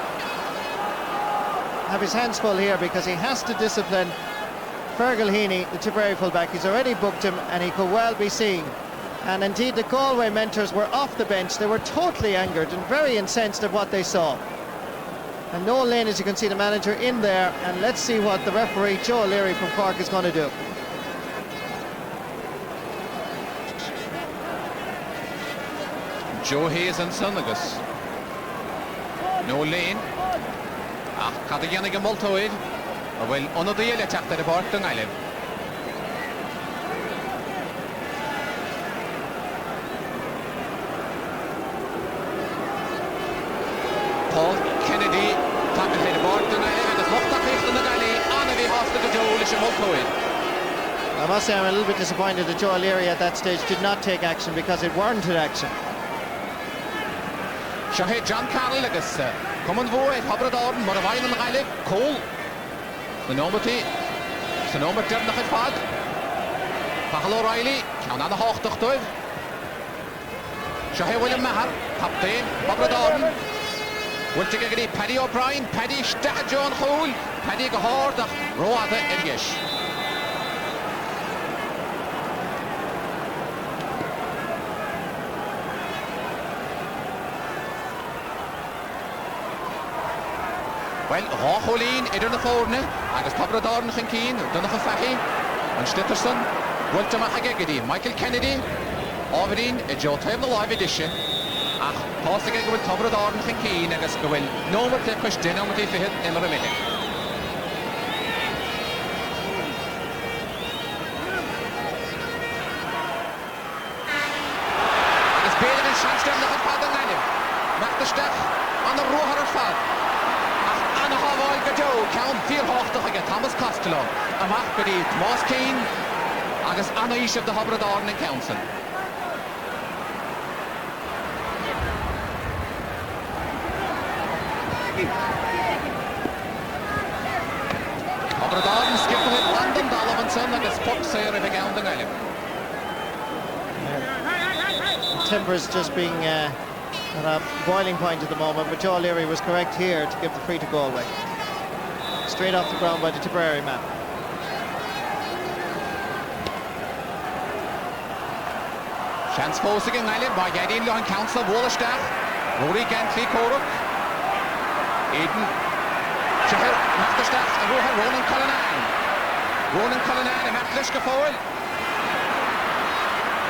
have his hands full here because he has to discipline Fergal Heaney, the Tipperary fullback. He's already booked him and he could well be seen. And indeed the Galway mentors were off the bench. They were totally angered and very incensed at what they saw. And Noel Lane, as you can see, the manager in there, and let's see what the referee Joe O'Leary from Cork is going to do. Joe Hayes and son agus Noel Lane cad a dhéanamh go moltóid a bhfuil anad éile teacht ar a bhart don Eileh. Paul Kennedy take a head of bhart don Eileh agus mochtach écht na Galí anna bhí hásta go Joe leis a moltóid. I must say I'm a little bit disappointed that Joe O'Leary at that stage did not take action because it warranted action. Shahid John Carroll agus Cumann Mhór Hubra Darden mar a bhain an Eileh Cole the number dearnach at fad Cathal O'Reilly ceann anna háchtach dóibh Shahid William Maher captain Hubra Darden Wiltige gadi Paddy O'Brien Paddy Stach John Cole Paddy go hárdach roada ergis. Well, Hurling idir na fórne, agus Hubra Darden chan cín, donna cha fachi, an Stitterson, Wilta Machaga gadi, Michael Kennedy, Ábharín, Joe Taib na live edition, ach, pásta go bhfuil Hubra Darden chan cín, agus go bhfuil nómar te chus din am tí fihid in mar a mithe. Agus béidir an seanstem na chad fad an Eileh, Meachtarsteach an na róthar ar fad. Anna Haváil go Joe, ceann fíorthachtach aige Thomas Costello, amach go dtí Tomás Keane agus Anna Ísibh de Hubra Darden in Counson. Hubra Darden skipper Landon Dolovanson agus puck sair a big out an Eileh. Timber's just being at a boiling point at the moment, but Joe O'Leary was correct here to give the free to Galway. Straight off the ground by the Tipperary man. Chance posting in Eileh by Gadin Lohan Council Wallastach, Rory Gantley Croke, Aidan Shahir Meachtarsteach a Ronan Cullinan a Meachtarsteach go forward.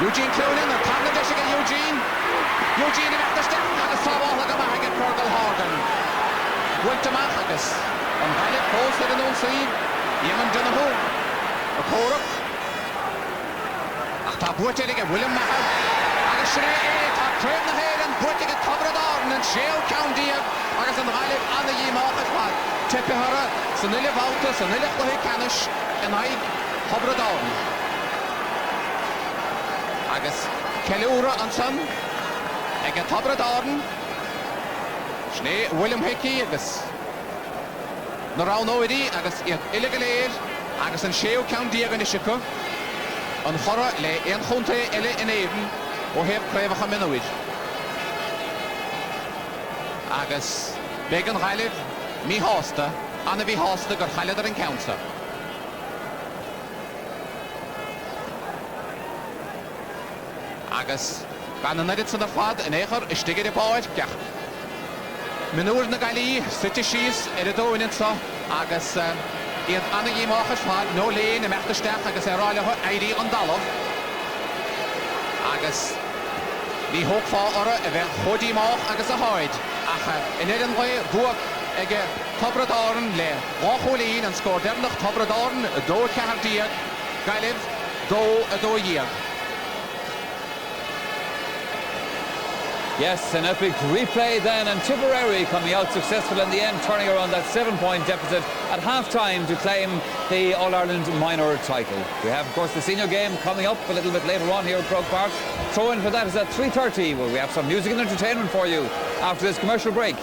Eugene Clonan or Tangadish again Eugene in Meachtarsteach agus Sábháil aga Mahagan Fergal Horgan. Wilta Machagus an Eileh posted an own sleeve Eamon Donoghue a Croke. Ach tá buirte again William Maher agus Shré tá Craim na Héir an buirte again Hubra Darden and Shale County agus an Eileh anna dhíimach at fad. Tipperary san uile bhauta san uile chluthí canis in aig Hubra Darden. Agus Kelúra an son ag Hubra Darden Sné William Hickey agus na rán óidí agus iad illegaléir agus an Shale County agan isiacha an chora le ein chunta eile in éireann ó heb craimhacha minúid. Agus beag an Eileh mí hásta anna bhí hásta gur chaileadar an Counsa. Agus gan an neirid san ar fad in éachar istigir i báid ceach. Minúir na Galí site síos ar a dóin sa agus iad anna dhíimachas fad nó léin a Meachtarsteach agus ráilethe éirí an dalamh. Agus ní thóg fá ora a bheith chodíimach agus a háid. Ach in éireann buach ag Hubra Darden le Hurling an scór dearnach Hubra Darden a dó ceartíag Gailibh dó year. Yes, an epic replay then, and Tipperary coming out successful in the end, turning around that 7-point deficit at half-time to claim the All-Ireland minor title. We have, of course, the senior game coming up a little bit later on here at Croke Park. Throw-in for that is at 3:30, where we have some music and entertainment for you after this commercial break.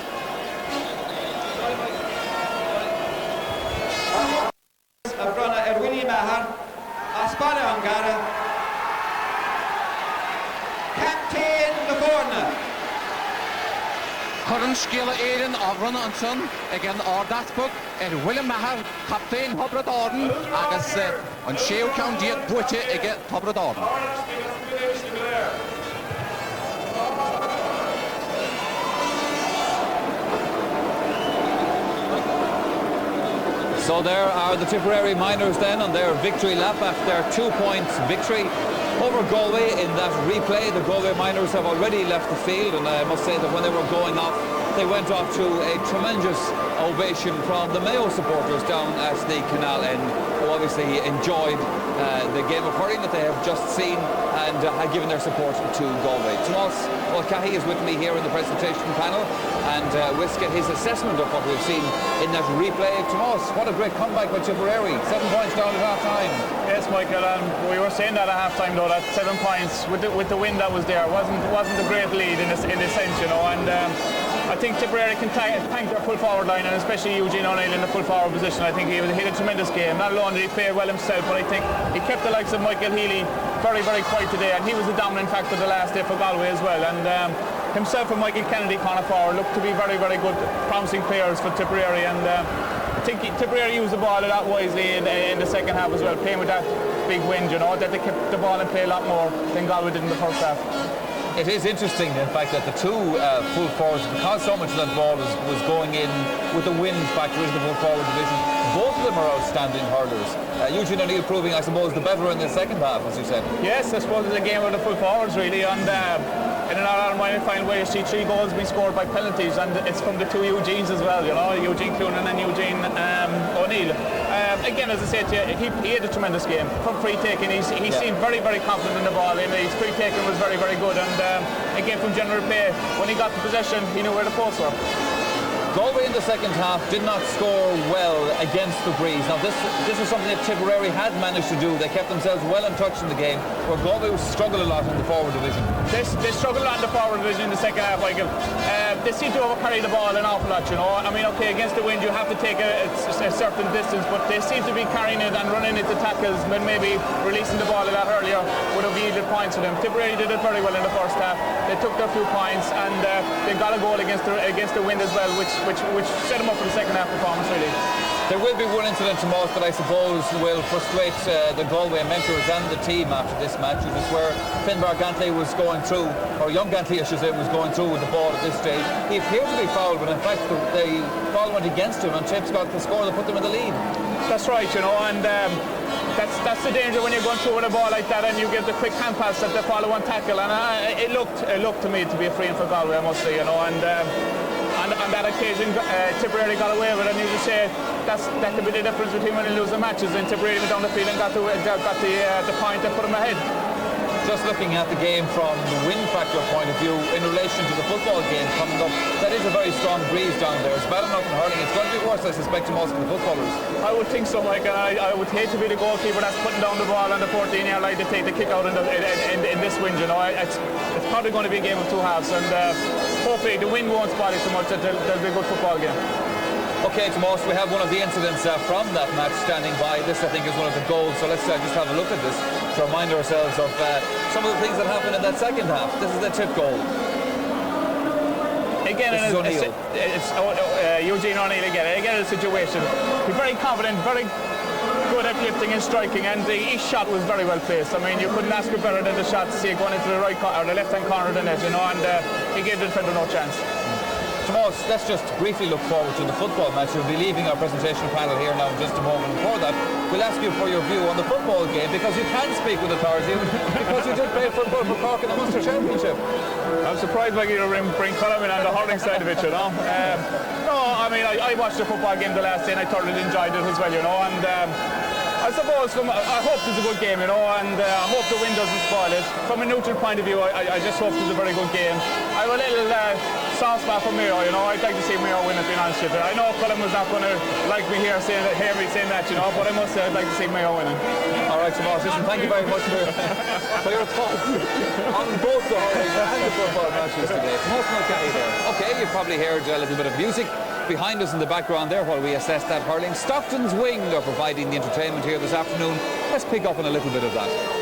Curran Scala Éireann á Runna an Son again Ardathbog William Maher captain Hobra Darden agus an Sheo County Buite again Hobra Darden. So there are the Tipperary Miners then on their victory lap after their 2-point victory over Galway in that replay. The Galway Miners have already left the field, and I must say that when they were going off, they went off to a tremendous ovation from the Mayo supporters down at the canal end, who obviously enjoyed the game of hurling that they have just seen and had given their support to Galway. Tomas Mulcahy is with me here in the presentation panel, and we'll get his assessment of what we've seen in that replay. Tomas, what a great comeback by Tipperary, 7 points down at half-time. Yes, Michael, and we were saying that at half-time though, that 7 points with the wind that was there wasn't a great lead in a sense, you know, and I think Tipperary can thank their full forward line, and especially Eugene O'Neill in the full forward position. I think he had a tremendous game. Not alone did he play well himself, but I think he kept the likes of Michael Healy very, very quiet today, and he was a dominant factor the last day for Galway as well. And himself and Michael Kennedy, corner forward, looked to be very, very good, promising players for Tipperary. And I think Tipperary used the ball a lot wisely in the second half as well, playing with that big wind, you know, that they kept the ball in play a lot more than Galway did in the first half. It is interesting, in fact, that the two full forwards, because so much of that ball was going in with the wind factor into the full forward division, both of them are outstanding hurlers. Eugene O'Neill proving, I suppose, the better in the second half, as you said. Yes, I suppose it's a game of the full forwards, really, and in an All-Ireland final where you see 3 goals being scored by penalties, and it's from the two Eugenes as well, you know, Eugene Cloonan and Eugene O'Neill. Again, as I said to you, he had a tremendous game. From free taking, he seemed very, very confident in the ball, and his free taking was very, very good. And again, from general play, when he got the possession, he knew where the posts were. Galway in the second half did not score well against the breeze. Now this is something that Tipperary had managed to do. They kept themselves well in touch in the game, where Galway struggled a lot in the forward division. They struggled a lot in the forward division in the second half, Michael. They seem to overcarry the ball an awful lot, you know. I mean, okay, against the wind you have to take a certain distance, but they seem to be carrying it and running into tackles when maybe releasing the ball a lot earlier would have yielded points for them. Tipperary did it very well in the first half. They took their few points, and they got a goal against the wind as well, which set them up for the second half performance, really. There will be one incident tomorrow that I suppose will frustrate the Galway mentors and the team after this match. It was where Finbar Gantley was going through, or young Gantley I should say, was going through with the ball at this stage. He appeared to be fouled, but in fact the ball went against him, and Tips got the score that put them in the lead. That's right, you know, and that's the danger when you're going through with a ball like that and you give the quick hand pass that they follow one tackle, and it looked to me to be a free in for Galway, I must say, you know, and on that occasion Tipperary got away with it, and you just say that could be the difference between winning and losing matches. And Tipperary went down the field and got the point that put them ahead. Just looking at the game from the wind factor point of view in relation to the football game coming up, that is a very strong breeze down there. It's bad enough in hurling, it's going to be worse, I suspect, to most of the footballers. I would think so, Mike, and I would hate to be the goalkeeper that's putting down the ball on the 14-yard line to take the kick out in this wind, you know. It's probably going to be a game of 2 halves, and hopefully the wind won't spot it too much, that there'll be a good football game. Okay, Tomas, we have one of the incidents from that match standing by. This, I think, is one of the goals, so let's just have a look at this to remind ourselves of some of the things that happened in that second half. This is the tip goal. Again, it's Eugene O'Neill again in a situation. He's very confident, very good at lifting and striking, and his shot was very well placed. I mean, you couldn't ask for better than the shot to see it going into the right or the left-hand corner of the net, you know, and he gave the defender no chance. Tomas, let's just briefly look forward to the football match. We'll be leaving our presentation panel here now in just a moment. Before that, we'll ask you for your view on the football game, because you can speak with authority, because you did play football for Croke in the Munster Championship. I'm surprised by you bring Colin on the hurling side of it, you know. No, I mean, I watched the football game the last day and I thoroughly enjoyed it as well, you know, and I I suppose I hope there's a good game, you know, and I hope the wind doesn't spoil it. From a neutral point of view, I just hope there's a very good game. I have a little soft spot for Mayo, you know. I'd like to see Mayo win it, being honest with you. I know Colin was not going to like me hear me saying that, you know, but I must say I'd like to see Mayo winning. All right, Tomas, listen, thank you very much for your thoughts on both the hurling and the football matches today. Tomas Mulcahy there. Okay, you've probably heard a little bit of music behind us in the background there while we assess that hurling. Stockton's Wing are providing the entertainment here this afternoon. Let's pick up on a little bit of that.